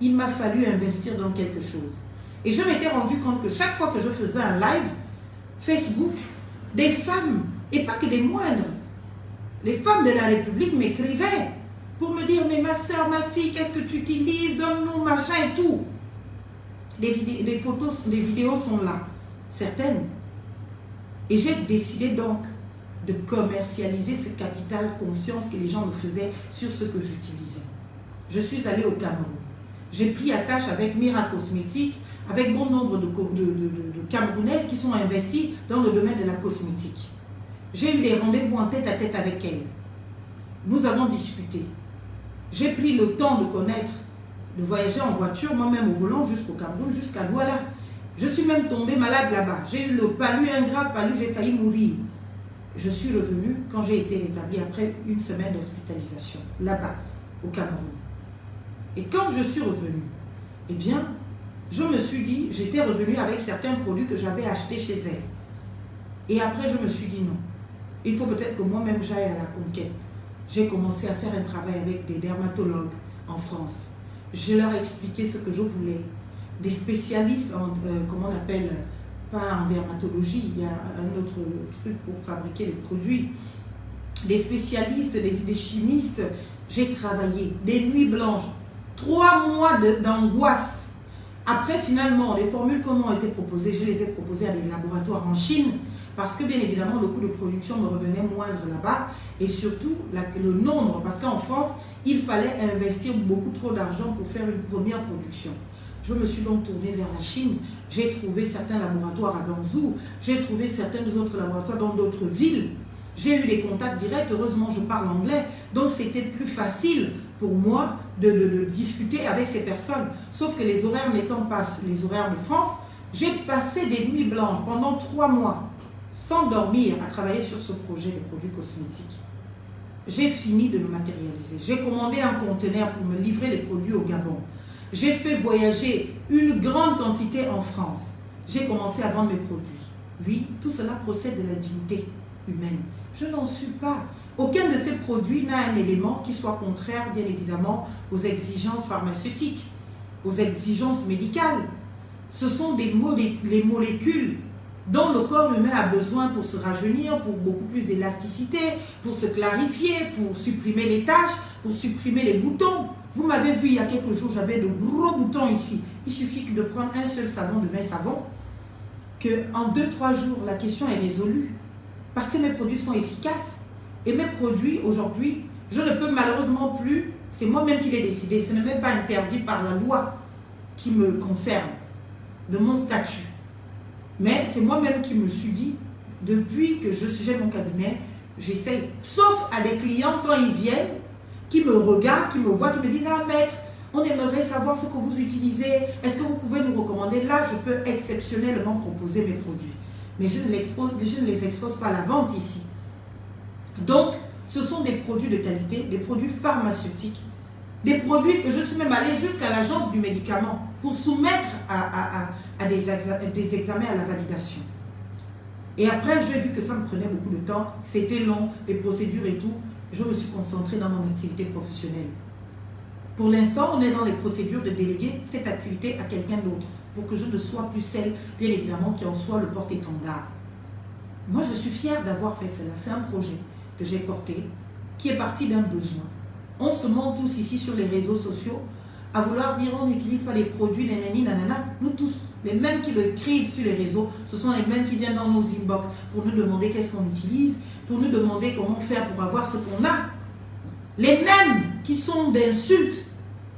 Il m'a fallu investir dans quelque chose. Et je m'étais rendu compte que chaque fois que je faisais un live, Facebook, des femmes, et pas que des moines, les femmes de la République m'écrivaient pour me dire, mais ma soeur, ma fille, qu'est-ce que tu utilises, donne-nous, machin et tout. Les photos, les vidéos sont là, certaines. Et j'ai décidé donc de commercialiser ce capital confiance que les gens me faisaient sur ce que j'utilisais. Je suis allée au Cameroun. J'ai pris attache avec Mira Cosmétique, avec bon nombre de Camerounaises qui sont investies dans le domaine de la cosmétique. J'ai eu des rendez-vous en tête-à-tête avec elles. Nous avons discuté. J'ai pris le temps de connaître, de voyager en voiture, moi-même au volant, jusqu'au Cameroun, jusqu'à Douala. Je suis même tombée malade là-bas. J'ai eu le palu, un grave palu, j'ai failli mourir. Je suis revenue quand j'ai été rétablie après une semaine d'hospitalisation, là-bas, au Cameroun. Et quand je suis revenue, eh bien, je me suis dit, j'étais revenue avec certains produits que j'avais achetés chez elle. Et après, je me suis dit non. Il faut peut-être que moi-même j'aille à la conquête. J'ai commencé à faire un travail avec des dermatologues en France. Je leur ai expliqué ce que je voulais. Des spécialistes en, comment on appelle, pas en dermatologie, il y a un autre truc pour fabriquer les produits. Des spécialistes, des chimistes. J'ai travaillé des nuits blanches, 3 mois d'angoisse. Après, finalement, les formules qui m'ont été proposées, je les ai proposées à des laboratoires en Chine parce que, bien évidemment, le coût de production me revenait moindre là-bas et surtout, le nombre, parce qu'en France, il fallait investir beaucoup trop d'argent pour faire une première production. Je me suis donc tournée vers la Chine. J'ai trouvé certains laboratoires à Guangzhou, j'ai trouvé certains autres laboratoires dans d'autres villes. J'ai eu des contacts directs, heureusement je parle anglais, donc c'était plus facile pour moi de discuter avec ces personnes. Sauf que les horaires n'étant pas les horaires de France, j'ai passé des nuits blanches pendant 3 mois, sans dormir, à travailler sur ce projet de produits cosmétiques. J'ai fini de le matérialiser. J'ai commandé un conteneur pour me livrer les produits au Gabon. J'ai fait voyager une grande quantité en France. J'ai commencé à vendre mes produits. Oui, tout cela procède de la dignité humaine. Je n'en suis pas. Aucun de ces produits n'a un élément qui soit contraire, bien évidemment, aux exigences pharmaceutiques, aux exigences médicales. Ce sont les molécules dont le corps humain a besoin pour se rajeunir, pour beaucoup plus d'élasticité, pour se clarifier, pour supprimer les taches, pour supprimer les boutons. Vous m'avez vu il y a quelques jours, j'avais de gros boutons ici. Il suffit de prendre un seul savon de bain savon, qu'en 2-3 jours, la question est résolue. Parce que mes produits sont efficaces. Et mes produits, aujourd'hui, je ne peux malheureusement plus, c'est moi-même qui l'ai décidé, ce n'est même pas interdit par la loi qui me concerne, de mon statut. Mais c'est moi-même qui me suis dit, depuis que j'ai mon cabinet, j'essaye, sauf à des clients quand ils viennent, qui me regardent, qui me voient, qui me disent « Ah maître, on aimerait savoir ce que vous utilisez, est-ce que vous pouvez nous recommander ?» Là, je peux exceptionnellement proposer mes produits. Mais je ne les expose pas à la vente ici. Donc, ce sont des produits de qualité, des produits pharmaceutiques, des produits que je suis même allée jusqu'à l'agence du médicament pour soumettre à des examens à la validation. Et après, j'ai vu que ça me prenait beaucoup de temps, c'était long, les procédures et tout. Je me suis concentrée dans mon activité professionnelle. Pour l'instant, on est dans les procédures de déléguer cette activité à quelqu'un d'autre pour que je ne sois plus celle, bien évidemment, qui en soit le porte-étendard. Moi, je suis fière d'avoir fait cela. C'est un projet que j'ai porté, qui est parti d'un besoin. On se ment tous ici sur les réseaux sociaux à vouloir dire on n'utilise pas les produits, nanani, nanana. Nous tous, les mêmes qui le écrivent sur les réseaux, ce sont les mêmes qui viennent dans nos inbox pour nous demander qu'est-ce qu'on utilise, pour nous demander comment faire pour avoir ce qu'on a. Les mêmes qui sont d'insultes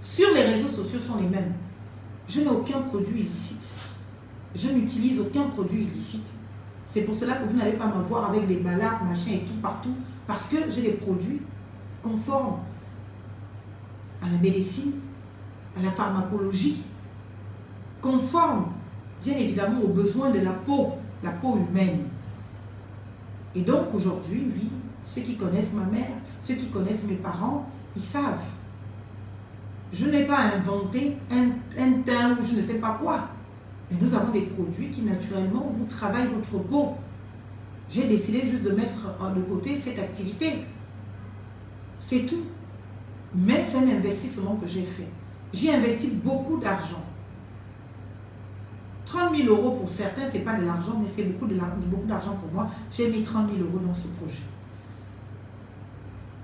sur les réseaux sociaux sont les mêmes. Je n'ai aucun produit illicite. Je n'utilise aucun produit illicite. C'est pour cela que vous n'allez pas me voir avec des ballards, machin et tout partout, parce que j'ai des produits conformes à la médecine, à la pharmacologie, conforme bien évidemment aux besoins de la peau humaine. Et donc aujourd'hui, oui, ceux qui connaissent ma mère, ceux qui connaissent mes parents, ils savent. Je n'ai pas inventé un teint ou je ne sais pas quoi. Mais nous avons des produits qui naturellement vous travaillent votre peau. J'ai décidé juste de mettre de côté cette activité. C'est tout. Mais c'est un investissement que j'ai fait. J'ai investi beaucoup d'argent. 30 000 euros pour certains, ce n'est pas de l'argent, mais c'est beaucoup d'argent pour moi. J'ai mis 30 000 euros dans ce projet.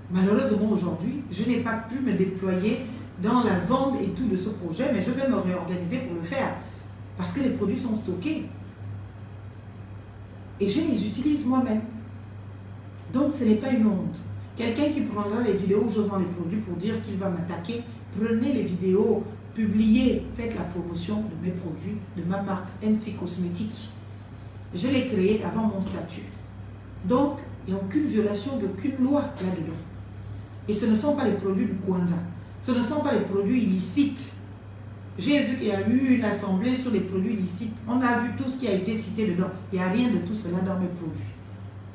Malheureusement, aujourd'hui, je n'ai pas pu me déployer dans la vente et tout de ce projet, mais je vais me réorganiser pour le faire. Parce que les produits sont stockés. Et je les utilise moi-même. Donc, ce n'est pas une honte. Quelqu'un qui prendra les vidéos où je vends les produits pour dire qu'il va m'attaquer, prenez les vidéos, publiez, faites la promotion de mes produits, de ma marque MC Cosmétique. Je l'ai créé avant mon statut. Donc, il n'y a aucune violation d'aucune loi là-dedans. Et ce ne sont pas les produits du Kwanzaa. Ce ne sont pas les produits illicites. J'ai vu qu'il y a eu une assemblée sur les produits illicites. On a vu tout ce qui a été cité dedans. Il n'y a rien de tout cela dans mes produits.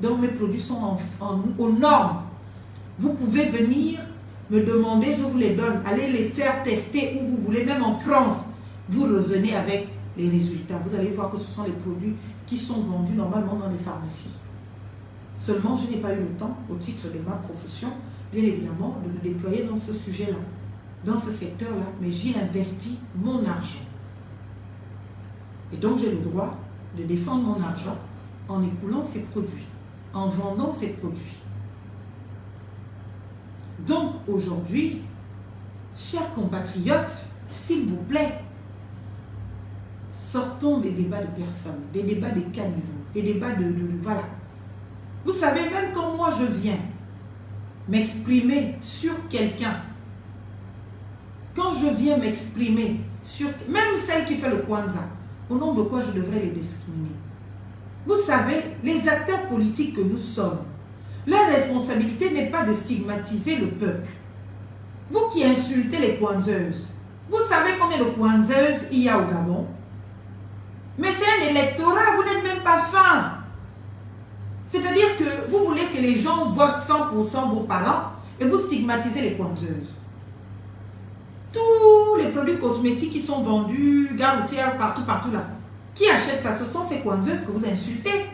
Donc mes produits sont aux normes. Vous pouvez venir me demander, je vous les donne. Allez les faire tester où vous voulez, même en France. Vous revenez avec les résultats. Vous allez voir que ce sont les produits qui sont vendus normalement dans les pharmacies. Seulement, je n'ai pas eu le temps, au titre de ma profession, bien évidemment, de me déployer dans ce sujet-là, dans ce secteur-là, mais j'y investis mon argent. Et donc, j'ai le droit de défendre mon argent en écoulant ces produits, en vendant ces produits. Donc, aujourd'hui, chers compatriotes, s'il vous plaît, sortons des débats de personnes, des débats de caniveaux, des débats voilà. Vous savez, même quand moi je viens m'exprimer sur quelqu'un, quand je viens m'exprimer sur, même celle qui fait le Kwanzaa, au nom de quoi je devrais les discriminer? Vous savez, les acteurs politiques que nous sommes, leur responsabilité n'est pas de stigmatiser le peuple. Vous qui insultez les Kwanzeuses, vous savez combien de Kwanzeuses il y a au Gabon? Mais c'est un électorat, vous n'êtes même pas fin. C'est-à-dire que vous voulez que les gens votent 100% vos parents et vous stigmatisez les Kwanzeuses. Tous les produits cosmétiques qui sont vendus, gare routière, partout là. Qui achète ça? Ce sont ces Kwanzeuses que vous insultez.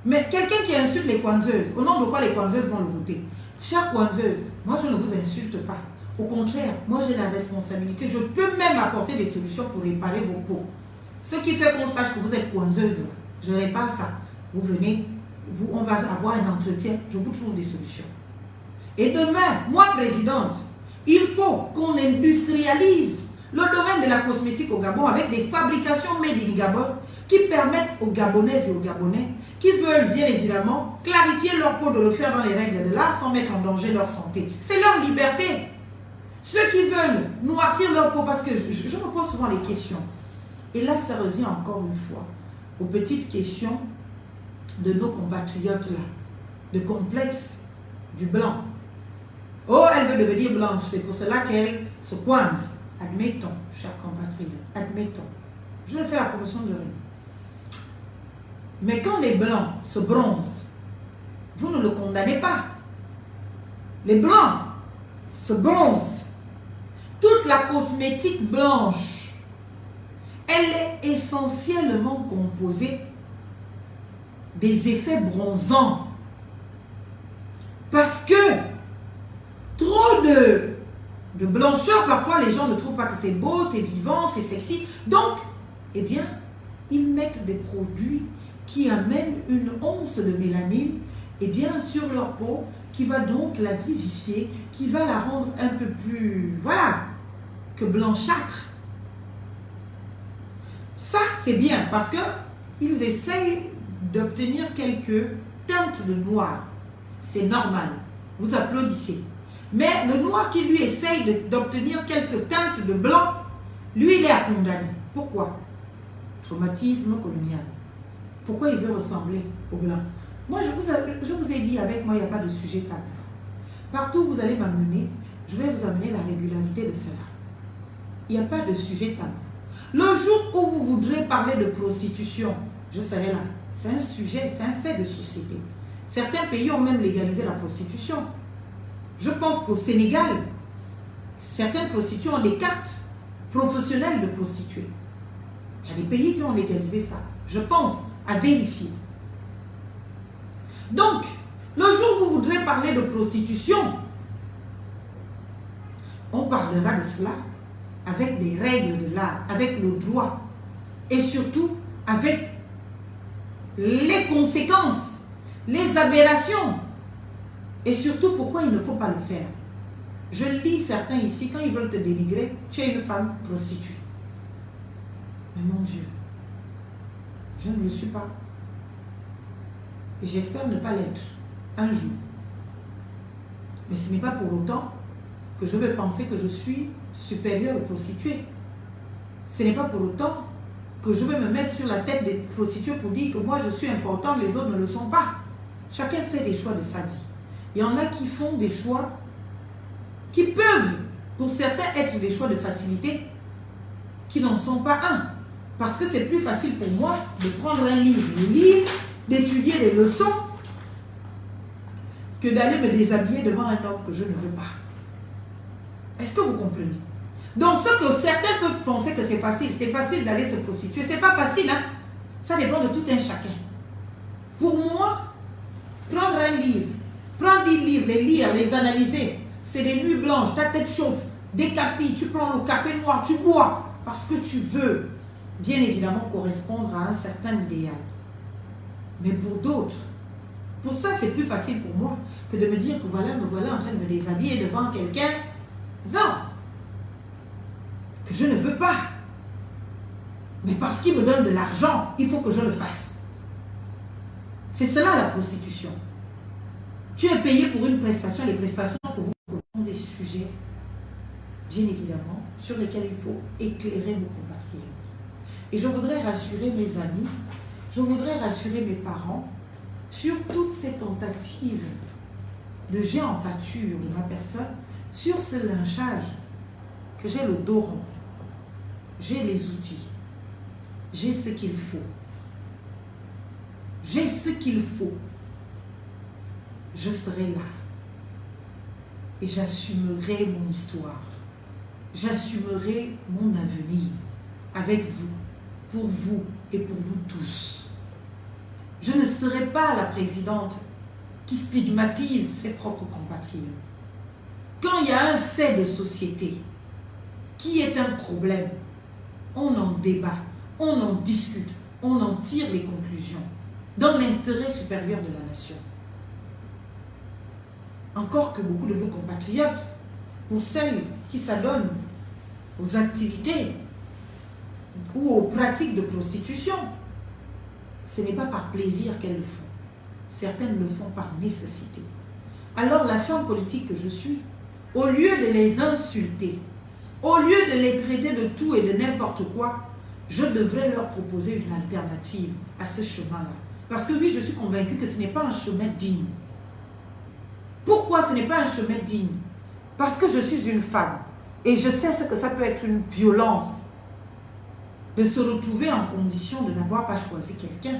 Mais quelqu'un qui insulte les Kwanzeuses, au nom de quoi les Kwanzeuses vont le voter? Chère Kwanzeuse, moi je ne vous insulte pas. Au contraire, moi j'ai la responsabilité. Je peux même apporter des solutions pour réparer vos peaux. Ce qui fait qu'on sache que vous êtes Kwanzeuse, je répare ça. Vous venez, on va avoir un entretien, je vous trouve des solutions. Et demain, moi présidente, il faut qu'on industrialise le domaine de la cosmétique au Gabon avec des fabrications made in Gabon qui permettent aux Gabonaises et aux Gabonais qui veulent bien évidemment clarifier leur peau de le faire dans les règles de l'art sans mettre en danger leur santé. C'est leur liberté. Ceux qui veulent noircir leur peau, parce que je me pose souvent les questions. Et là, ça revient encore une fois aux petites questions de nos compatriotes là, de complexe du blanc. Oh, elle veut devenir blanche, c'est pour cela qu'elle se coince. Admettons, chers compatriotes, admettons. Je vais faire la promotion de rien. Mais quand les blancs se bronzent, vous ne le condamnez pas. Les blancs se bronzent. Toute la cosmétique blanche, elle est essentiellement composée des effets bronzants. Parce que trop de blancheur, parfois les gens ne trouvent pas que c'est beau, c'est vivant, c'est sexy. Donc, eh bien, ils mettent des produits qui amènent une once de mélanine, eh bien, sur leur peau, qui va donc la vivifier, qui va la rendre un peu plus, voilà, que blanchâtre. Ça, c'est bien, parce que ils essayent d'obtenir quelques teintes de noir. C'est normal. Vous applaudissez. Mais le noir qui lui essaye d'obtenir quelques teintes de blanc, lui, il est à condamner. Pourquoi? Traumatisme colonial. Pourquoi il veut ressembler au blanc? Moi, je vous ai dit, avec moi, il n'y a pas de sujet tabou. Partout où vous allez m'amener, je vais vous amener la régularité de cela. il n'y a pas de sujet tabou. Le jour où vous voudrez parler de prostitution, je serai là. C'est un sujet, c'est un fait de société. Certains pays ont même légalisé la prostitution. Je pense qu'au Sénégal, certaines prostituées ont des cartes professionnelles de prostituées. Il y a des pays qui ont légalisé ça. Je pense, à vérifier. Donc, le jour où vous voudrez parler de prostitution, on parlera de cela avec des règles de l'art, avec le droit et surtout avec les conséquences, les aberrations et surtout pourquoi il ne faut pas le faire. Je lis certains ici, quand ils veulent te dénigrer, tu es une femme prostituée. Mais mon Dieu, je ne le suis pas. Et j'espère ne pas l'être un jour. Mais ce n'est pas pour autant que je vais penser que je suis supérieure aux prostituées. Ce n'est pas pour autant que je vais me mettre sur la tête des prostituées pour dire que moi je suis importante, les autres ne le sont pas. Chacun fait des choix de sa vie. Il y en a qui font des choix qui peuvent, pour certains, être des choix de facilité, qui n'en sont pas un. Parce que c'est plus facile pour moi de prendre un livre, de lire, d'étudier les leçons, que d'aller me déshabiller devant un homme que je ne veux pas. Est-ce que vous comprenez? Donc ce que certains peuvent penser que c'est facile d'aller se prostituer. C'est pas facile, hein? Ça dépend de tout un chacun. Pour moi, prendre un livre, prendre des livres, les lire, les analyser, c'est des nuits blanches, ta tête chauffe, décapite, tu prends le café noir, tu bois, parce que tu veux, bien évidemment, correspondre à un certain idéal. Mais pour d'autres, pour ça c'est plus facile pour moi que de me dire que voilà, me voilà en train de me déshabiller devant quelqu'un. Non! Que je ne veux pas. Mais parce qu'il me donne de l'argent, il faut que je le fasse. C'est cela la prostitution. Tu es payé pour une prestation, les prestations que vous sont des sujets, bien évidemment, sur lesquels il faut éclairer nos compatriotes. Et je voudrais rassurer mes amis, je voudrais rassurer mes parents sur toutes ces tentatives de jet en pâture de ma personne, sur ce lynchage, que j'ai le dos rond, j'ai les outils, j'ai ce qu'il faut. J'ai ce qu'il faut. Je serai là. Et j'assumerai mon histoire. J'assumerai mon avenir avec vous, pour vous et pour nous tous. Je ne serai pas la présidente qui stigmatise ses propres compatriotes. Quand il y a un fait de société qui est un problème, on en débat, on en discute, on en tire les conclusions dans l'intérêt supérieur de la nation. Encore que beaucoup de nos compatriotes, pour celles qui s'adonnent aux activités ou aux pratiques de prostitution, ce n'est pas par plaisir qu'elles le font. Certaines le font par nécessité. Alors la femme politique que je suis, au lieu de les insulter, au lieu de les traiter de tout et de n'importe quoi, je devrais leur proposer une alternative à ce chemin-là. Parce que oui, je suis convaincue que ce n'est pas un chemin digne. Pourquoi ce n'est pas un chemin digne? Parce que je suis une femme et je sais ce que ça peut être une violence de se retrouver en condition de n'avoir pas choisi quelqu'un.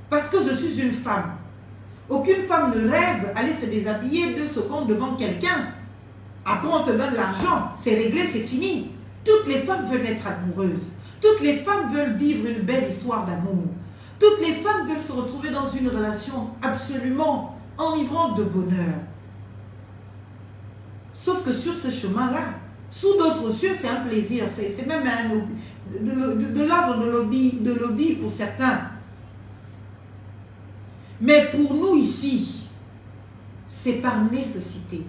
Parce que je suis une femme. Aucune femme ne rêve d'aller se déshabiller 2 secondes devant quelqu'un. Après on te donne l'argent, c'est réglé, c'est fini. Toutes les femmes veulent être amoureuses. Toutes les femmes veulent vivre une belle histoire d'amour. Toutes les femmes veulent se retrouver dans une relation absolument enivrante de bonheur. Sauf que sur ce chemin-là, sous d'autres cieux, c'est un plaisir. C'est même de l'ordre de lobby pour certains. Mais pour nous ici, c'est par nécessité.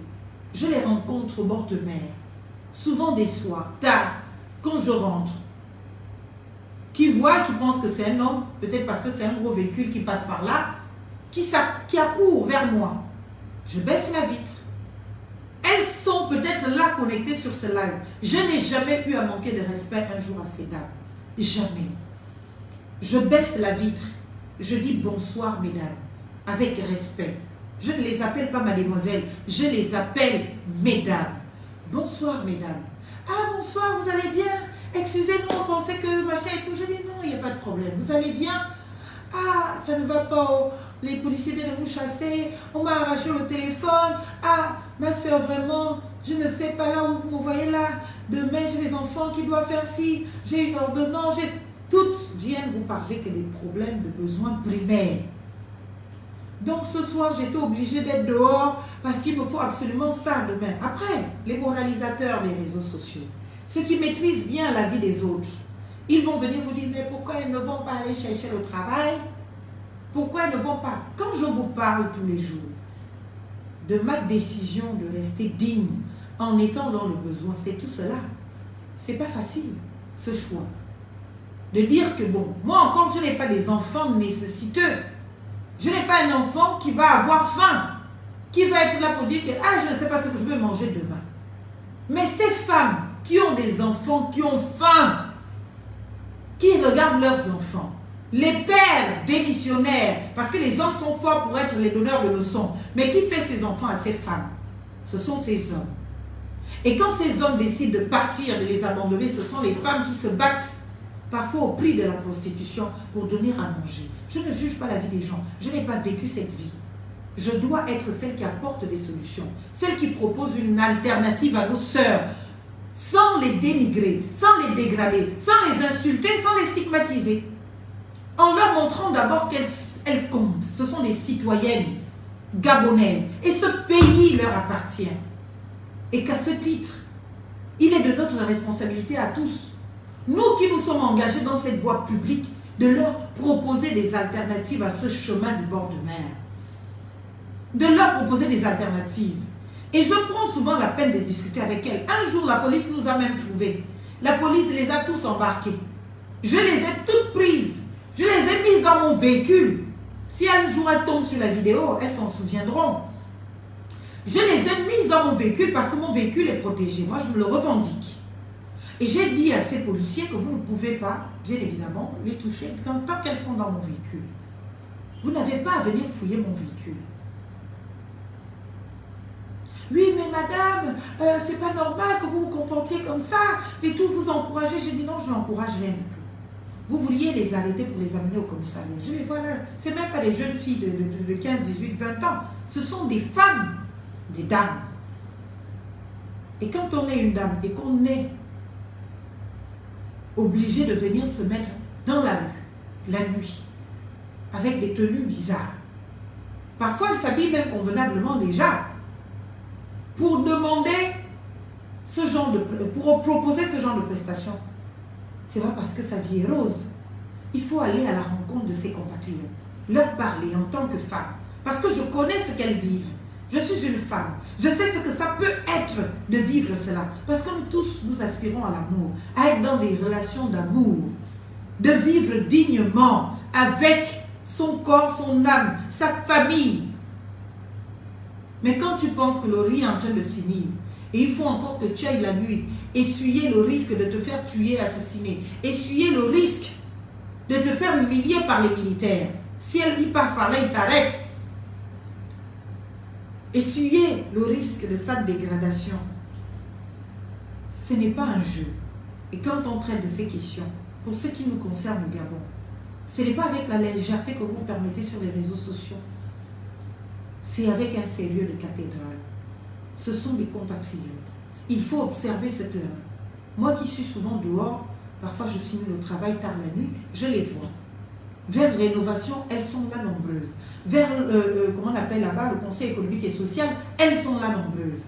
Je les rencontre au bord de mer, souvent des soirs, tard, quand je rentre, qui voient, qui pensent que c'est un homme, peut-être parce que c'est un gros véhicule qui passe par là, qui accourt vers moi. Je baisse la vitre. Elles sont peut-être là connectées sur ce live. Je n'ai jamais eu à manquer de respect un jour à ces dames. Jamais. Je baisse la vitre. Je dis bonsoir mesdames, avec respect. Je ne les appelle pas mademoiselle, je les appelle mesdames. Bonsoir, mesdames. Ah, bonsoir, vous allez bien? Excusez-nous, on pensait que machin et tout. Je dis non, il n'y a pas de problème. Vous allez bien? Ah, ça ne va pas. Oh. Les policiers viennent nous chasser. On m'a arraché le téléphone. Ah, ma soeur, vraiment, je ne sais pas là où vous me voyez là. Demain, j'ai des enfants qui doivent faire ci. J'ai une ordonnance. Toutes viennent vous parler que des problèmes de besoins primaires. Donc ce soir, j'étais obligée d'être dehors parce qu'il me faut absolument ça demain. Après, les moralisateurs des réseaux sociaux, ceux qui maîtrisent bien la vie des autres, ils vont venir vous dire, mais pourquoi ils ne vont pas aller chercher le travail? Pourquoi ils ne vont pas? Quand je vous parle tous les jours de ma décision de rester digne en étant dans le besoin, c'est tout cela. C'est pas facile, ce choix. De dire que bon, moi encore, je n'ai pas des enfants nécessiteux. Je n'ai pas un enfant qui va avoir faim, qui va être là pour dire que ah, je ne sais pas ce que je vais manger demain. Mais ces femmes qui ont des enfants, qui ont faim, qui regardent leurs enfants, les pères démissionnaires, parce que les hommes sont forts pour être les donneurs de leçons, mais qui fait ses enfants à ces femmes? Ce sont ces hommes. Et quand ces hommes décident de partir, de les abandonner, ce sont les femmes qui se battent parfois au prix de la prostitution pour donner à manger. Je ne juge pas la vie des gens. Je n'ai pas vécu cette vie. Je dois être celle qui apporte des solutions, celle qui propose une alternative à nos sœurs, sans les dénigrer, sans les dégrader, sans les insulter, sans les stigmatiser, en leur montrant d'abord qu'elles comptent. Ce sont des citoyennes gabonaises et ce pays leur appartient. Et qu'à ce titre, il est de notre responsabilité à tous, nous qui nous sommes engagés dans cette voie publique, de leur proposer des alternatives à ce chemin du bord de mer. De leur proposer des alternatives. Et je prends souvent la peine de discuter avec elles. Un jour, la police nous a même trouvés. La police les a tous embarqués. Je les ai toutes prises. Je les ai mises dans mon véhicule. Si un jour elles tombent sur la vidéo, elles s'en souviendront. Je les ai mises dans mon véhicule parce que mon véhicule est protégé. Moi, je me le revendique. Et j'ai dit à ces policiers que vous ne pouvez pas, bien évidemment, les toucher tant qu'elles sont dans mon véhicule. Vous n'avez pas à venir fouiller mon véhicule. Oui, mais madame, c'est pas normal que vous vous comportiez comme ça et tout, vous encouragez. J'ai dit non, je n'encourage rien du tout. Vous vouliez les arrêter pour les amener au commissariat. Je les vois là. Ce n'est même pas des jeunes filles de 15, 18, 20 ans. Ce sont des femmes, des dames. Et quand on est une dame et qu'on est obligé de venir se mettre dans la rue, la nuit, avec des tenues bizarres. Parfois, elles s'habillent même convenablement déjà pour demander ce genre de, pour proposer ce genre de prestations. C'est pas parce que sa vie est rose. Il faut aller à la rencontre de ses compatriotes, leur parler en tant que femme, parce que je connais ce qu'elles vivent. Je suis une femme. Je sais ce que ça peut être de vivre cela. Parce que nous tous, nous aspirons à l'amour, à être dans des relations d'amour, de vivre dignement avec son corps, son âme, sa famille. Mais quand tu penses que le riz est en train de finir, et il faut encore que tu ailles la nuit, essuyer le risque de te faire tuer, assassiner, essuyer le risque de te faire humilier par les militaires. Si il passe par là, il t'arrête. Essuyer le risque de sa dégradation, ce n'est pas un jeu. Et quand on traite de ces questions, pour ce qui nous concerne au Gabon, ce n'est pas avec la légèreté que vous vous permettez sur les réseaux sociaux. C'est avec un sérieux de cathédrale. Ce sont des compatriotes. Il faut observer cette heure. Moi qui suis souvent dehors, parfois je finis le travail tard la nuit, je les vois. Vers rénovation, elles sont là nombreuses. Vers, comment on appelle là-bas, le Conseil économique et social, elles sont là nombreuses.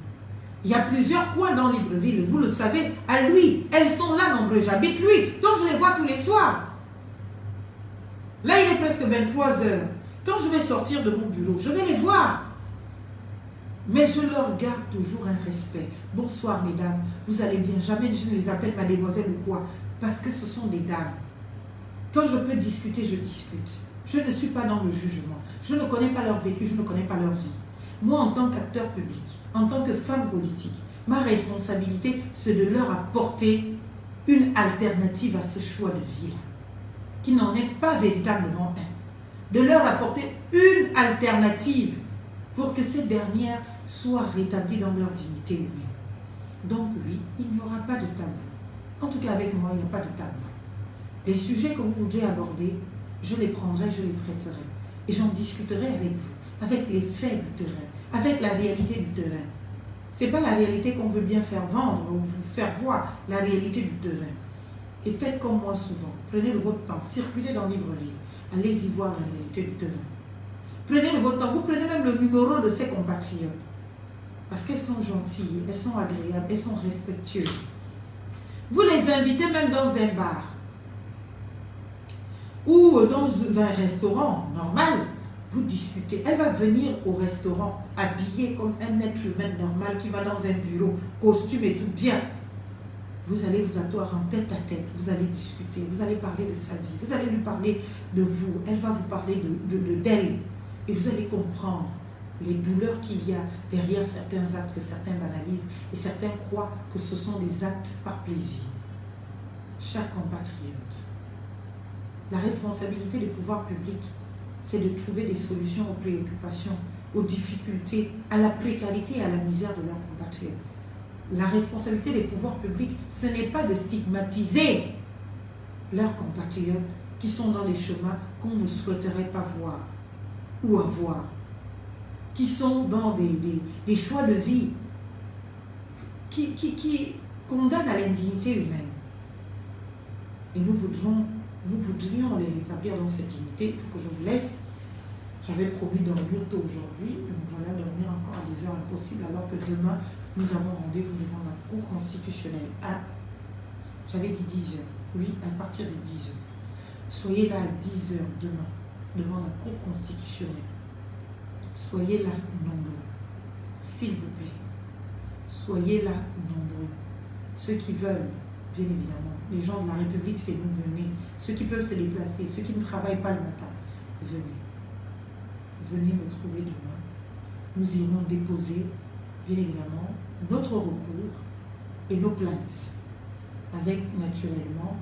Il y a plusieurs points dans Libreville, vous le savez, à lui, elles sont là nombreuses. J'habite lui, donc je les vois tous les soirs. Là, il est presque 23 heures. Quand je vais sortir de mon bureau, je vais les voir. Mais je leur garde toujours un respect. Bonsoir, mesdames, vous allez bien. Jamais je ne les appelle mademoiselle ou quoi, parce que ce sont des dames. Quand je peux discuter, je discute. Je ne suis pas dans le jugement. Je ne connais pas leur vécu, je ne connais pas leur vie. Moi, en tant qu'acteur public, en tant que femme politique, ma responsabilité, c'est de leur apporter une alternative à ce choix de vie, qui n'en est pas véritablement un. De leur apporter une alternative pour que ces dernières soient rétablies dans leur dignité humaine. Donc oui, il n'y aura pas de tabou. En tout cas, avec moi, il n'y a pas de tabou. Les sujets que vous voudrez aborder, je les prendrai, je les traiterai. Et j'en discuterai avec vous, avec les faits du terrain, avec la réalité du terrain. Ce n'est pas la réalité qu'on veut bien faire vendre ou vous faire voir, la réalité du terrain. Et faites comme moi souvent. Prenez de votre temps, circulez dans Libreville. Allez-y voir la réalité du terrain. Prenez de votre temps, vous prenez même le numéro de ces compatriotes. Parce qu'elles sont gentilles, elles sont agréables, elles sont respectueuses. Vous les invitez même dans un bar ou dans un restaurant normal, vous discutez. Elle va venir au restaurant habillée comme un être humain normal qui va dans un bureau, costume et tout bien. Vous allez vous asseoir en tête à tête, vous allez discuter, vous allez parler de sa vie, vous allez lui parler de vous, elle va vous parler d'elle et vous allez comprendre les douleurs qu'il y a derrière certains actes que certains banalisent et certains croient que ce sont des actes par plaisir. Chers compatriotes, la responsabilité des pouvoirs publics, c'est de trouver des solutions aux préoccupations, aux difficultés, à la précarité et à la misère de leurs compatriotes. La responsabilité des pouvoirs publics, ce n'est pas de stigmatiser leurs compatriotes qui sont dans les chemins qu'on ne souhaiterait pas voir ou avoir, qui sont dans des choix de vie qui condamnent à l'indignité humaine. Et nous voudrions les rétablir dans cette dignité. Il faut que je vous laisse. J'avais promis dormir tôt aujourd'hui, donc voilà, dormir encore à des heures impossibles, alors que demain, nous avons rendez-vous devant la Cour constitutionnelle. J'avais dit 10 heures. Oui, à partir de 10 heures. Soyez là à 10 heures demain, devant la Cour constitutionnelle. Soyez là nombreux, s'il vous plaît. Soyez là nombreux. Ceux qui veulent, bien évidemment, les gens de la République, c'est vous, venez. Ceux qui peuvent se déplacer, ceux qui ne travaillent pas le matin, venez. Venez me trouver demain. Nous irons déposer, bien évidemment, notre recours et nos plaintes, avec naturellement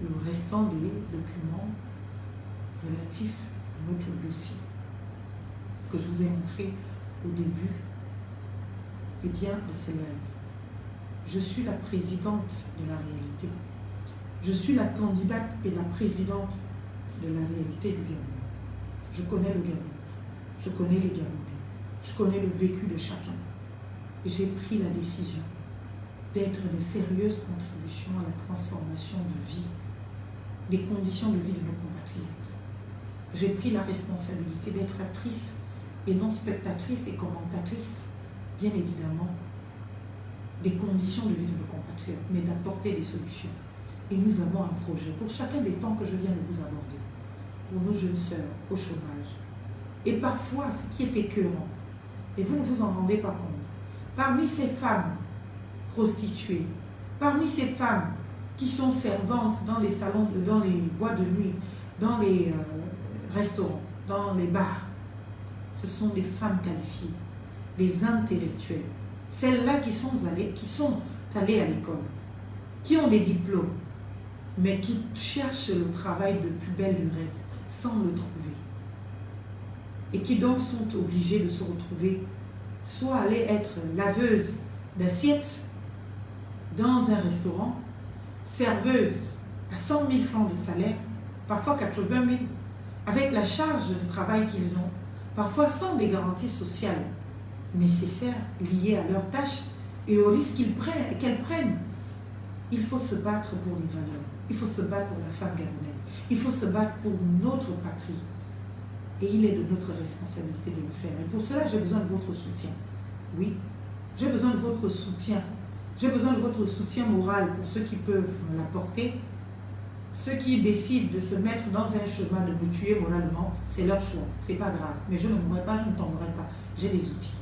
le restant des documents relatifs à notre dossier que je vous ai montré au début, et bien de ce live. Je suis la présidente de la réalité. Je suis la candidate et la présidente de la réalité du Gabon. Je connais le Gabon. Je connais les Gabonais. Je connais le vécu de chacun. Et j'ai pris la décision d'être de sérieuses contributions à la transformation de vie, des conditions de vie de nos compatriotes. J'ai pris la responsabilité d'être actrice et non spectatrice et commentatrice, bien évidemment, des conditions de vie de nos compatriotes, mais d'apporter des solutions. Et nous avons un projet pour chacun des temps que je viens de vous aborder, pour nos jeunes sœurs au chômage. Et parfois, ce qui est écœurant, et vous ne vous en rendez pas compte, parmi ces femmes prostituées, parmi ces femmes qui sont servantes dans les salons, dans les boîtes de nuit, dans les restaurants, dans les bars, ce sont des femmes qualifiées, des intellectuelles, celles-là qui sont allées à l'école, qui ont des diplômes, mais qui cherchent le travail de plus belle lurette sans le trouver. Et qui donc sont obligées de se retrouver soit aller être laveuse d'assiettes dans un restaurant, serveuse à 100 000 francs de salaire, parfois 80 000, avec la charge de travail qu'ils ont, parfois sans des garanties sociales nécessaires liées à leurs tâches et aux risques qu'elles prennent. Il faut se battre pour les valeurs, il faut se battre pour la femme gabonaise, il faut se battre pour notre patrie. Et il est de notre responsabilité de le faire. Et pour cela, j'ai besoin de votre soutien. Oui, j'ai besoin de votre soutien. J'ai besoin de votre soutien moral pour ceux qui peuvent me l'apporter. Ceux qui décident de se mettre dans un chemin de me tuer moralement, c'est leur choix. C'est pas grave. Mais je ne mourrai pas, je ne tomberai pas. J'ai les outils.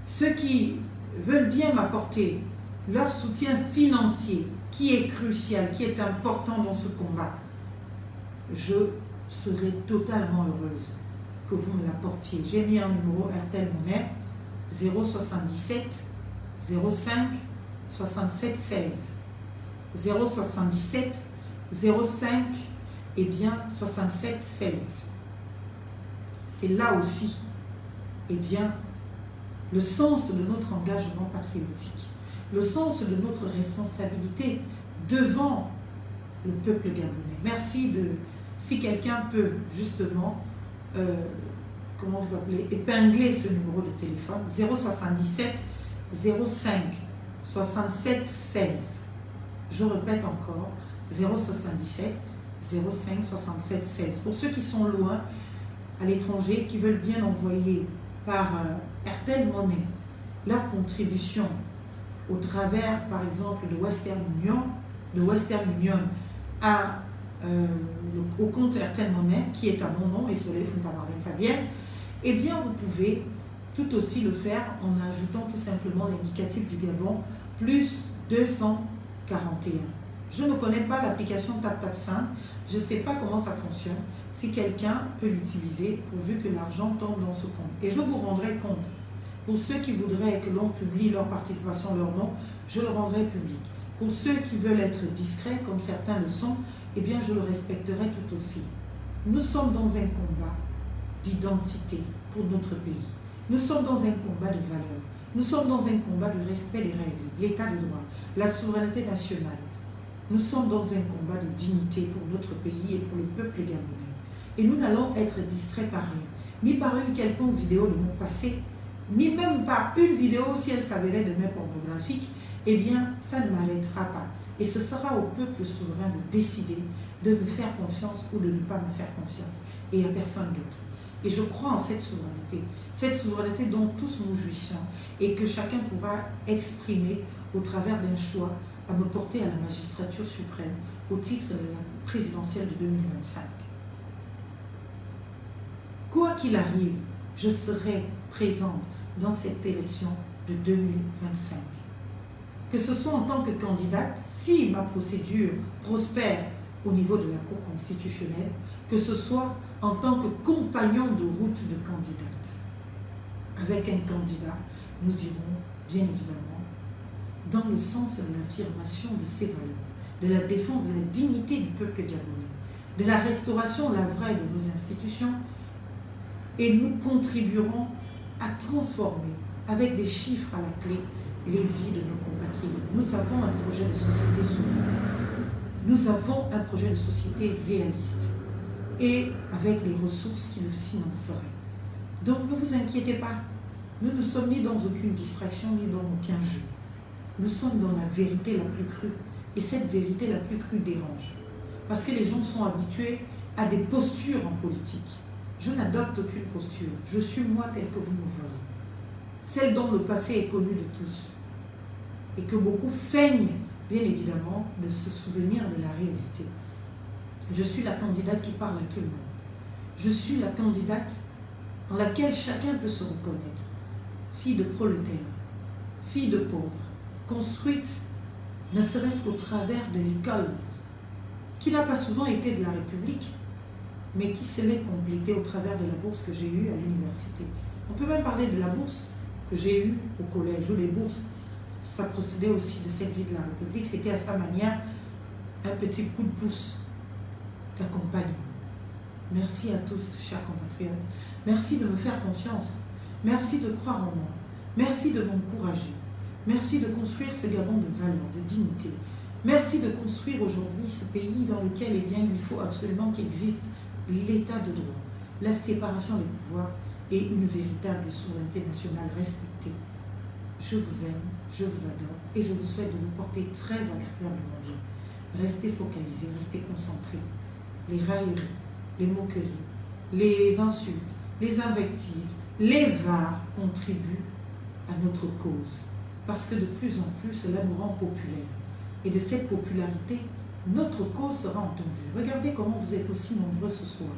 Ceux qui veulent bien m'apporter leur soutien financier, qui est crucial, qui est important dans ce combat, je serai totalement heureuse que vous me l'apportiez. J'ai mis un numéro RTL Monnaie 077 05 67 16 077 05 et bien 67 16. C'est là aussi et bien le sens de notre engagement patriotique. le sens de notre responsabilité devant le peuple gabonais. Merci de, si quelqu'un peut justement, comment vous appelez, épingler ce numéro de téléphone, 077 05 67 16. Je répète encore, 077 05 67 16. Pour ceux qui sont loin, à l'étranger, qui veulent bien envoyer par Airtel Money leur contribution au travers, par exemple, de Western Union au compte Airtel Money, qui est à mon nom, et Soleil Fontamarine Fabienne, eh bien, vous pouvez tout aussi le faire en ajoutant tout simplement l'indicatif du Gabon, plus 241. Je ne connais pas l'application TapTapSimple, je ne sais pas comment ça fonctionne, si quelqu'un peut l'utiliser pourvu que l'argent tombe dans ce compte. Et je vous rendrai compte. Pour ceux qui voudraient que l'on publie leur participation, leur nom, je le rendrai public. Pour ceux qui veulent être discrets, comme certains le sont, eh bien je le respecterai tout aussi. Nous sommes dans un combat d'identité pour notre pays. Nous sommes dans un combat de valeurs. Nous sommes dans un combat de respect des règles, de l'état de droit, la souveraineté nationale. Nous sommes dans un combat de dignité pour notre pays et pour le peuple gabonais. Et nous n'allons être distraits par rien, ni par une quelconque vidéo de mon passé, ni même par une vidéo si elle s'avérait de mes pornographiques. Eh bien, ça ne m'arrêtera pas. Et ce sera au peuple souverain de décider de me faire confiance ou de ne pas me faire confiance, et à personne d'autre. Et je crois en cette souveraineté dont tous nous jouissons, et que chacun pourra exprimer au travers d'un choix à me porter à la magistrature suprême au titre de la présidentielle de 2025. Quoi qu'il arrive, je serai présente dans cette élection de 2025. Que ce soit en tant que candidate, si ma procédure prospère au niveau de la Cour constitutionnelle, que ce soit en tant que compagnon de route de candidate. Avec un candidat, nous irons, bien évidemment, dans le sens de l'affirmation de ses valeurs, de la défense de la dignité du peuple gabonais, de la restauration, la vraie, de nos institutions, et nous contribuerons à transformer, avec des chiffres à la clé, les vies de nos compatriotes. Nous avons un projet de société solide. Nous avons un projet de société réaliste et avec les ressources qui le financeraient. Donc ne vous inquiétez pas. Nous ne sommes ni dans aucune distraction, ni dans aucun jeu. Nous sommes dans la vérité la plus crue. Et cette vérité la plus crue dérange. Parce que les gens sont habitués à des postures en politique. Je n'adopte aucune posture. Je suis moi tel que vous me voyez. Celle dont le passé est connu de tous. Et que beaucoup feignent, bien évidemment, de se souvenir de la réalité. Je suis la candidate qui parle à tout le monde. Je suis la candidate en laquelle chacun peut se reconnaître. Fille de prolétaire, fille de pauvre, construite ne serait-ce qu'au travers de l'école, qui n'a pas souvent été de la République, mais qui se l'est complétée au travers de la bourse que j'ai eue à l'université. On peut même parler de la bourse que j'ai eue au collège, ou les bourses. Ça procédait aussi de cette vie de la République. C'était à sa manière un petit coup de pouce d'accompagnement. Merci à tous, chers compatriotes. Merci de me faire confiance. Merci de croire en moi. Merci de m'encourager. Merci de construire ce Gabon de valeur, de dignité. Merci de construire aujourd'hui ce pays dans lequel eh bien, il faut absolument qu'existe l'état de droit, la séparation des pouvoirs et une véritable souveraineté nationale respectée. Je vous aime, je vous adore et je vous souhaite de vous porter très agréablement bien. Restez focalisés, restez concentrés. Les railleries, les moqueries, les insultes, les invectives, les vares contribuent à notre cause. Parce que de plus en plus, cela nous rend populaires. Et de cette popularité, notre cause sera entendue. Regardez comment vous êtes aussi nombreux ce soir,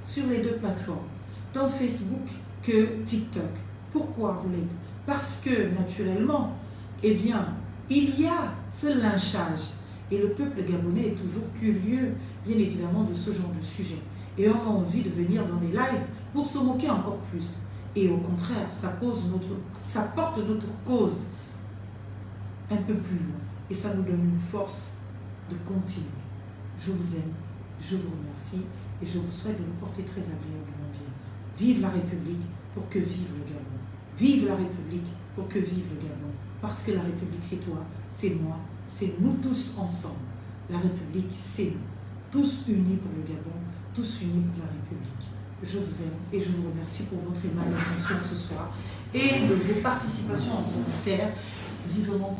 sur les deux plateformes, tant Facebook que TikTok. Pourquoi vous l'êtes? Parce que, naturellement, eh bien, il y a ce lynchage. Et le peuple gabonais est toujours curieux, bien évidemment, de ce genre de sujet. Et on a envie de venir dans des lives pour se moquer encore plus. Et au contraire, ça porte notre cause un peu plus loin. Et ça nous donne une force de continuer. Je vous aime, je vous remercie et je vous souhaite de vous porter très agréablement bien. Vive la République pour que vive le Gabon. Vive la République pour que vive le Gabon. Parce que la République, c'est toi, c'est moi, c'est nous tous ensemble. La République, c'est nous. Tous unis pour le Gabon, tous unis pour la République. Je vous aime et je vous remercie pour votre aimable attention ce soir et de vos participations en commentaire. Vivement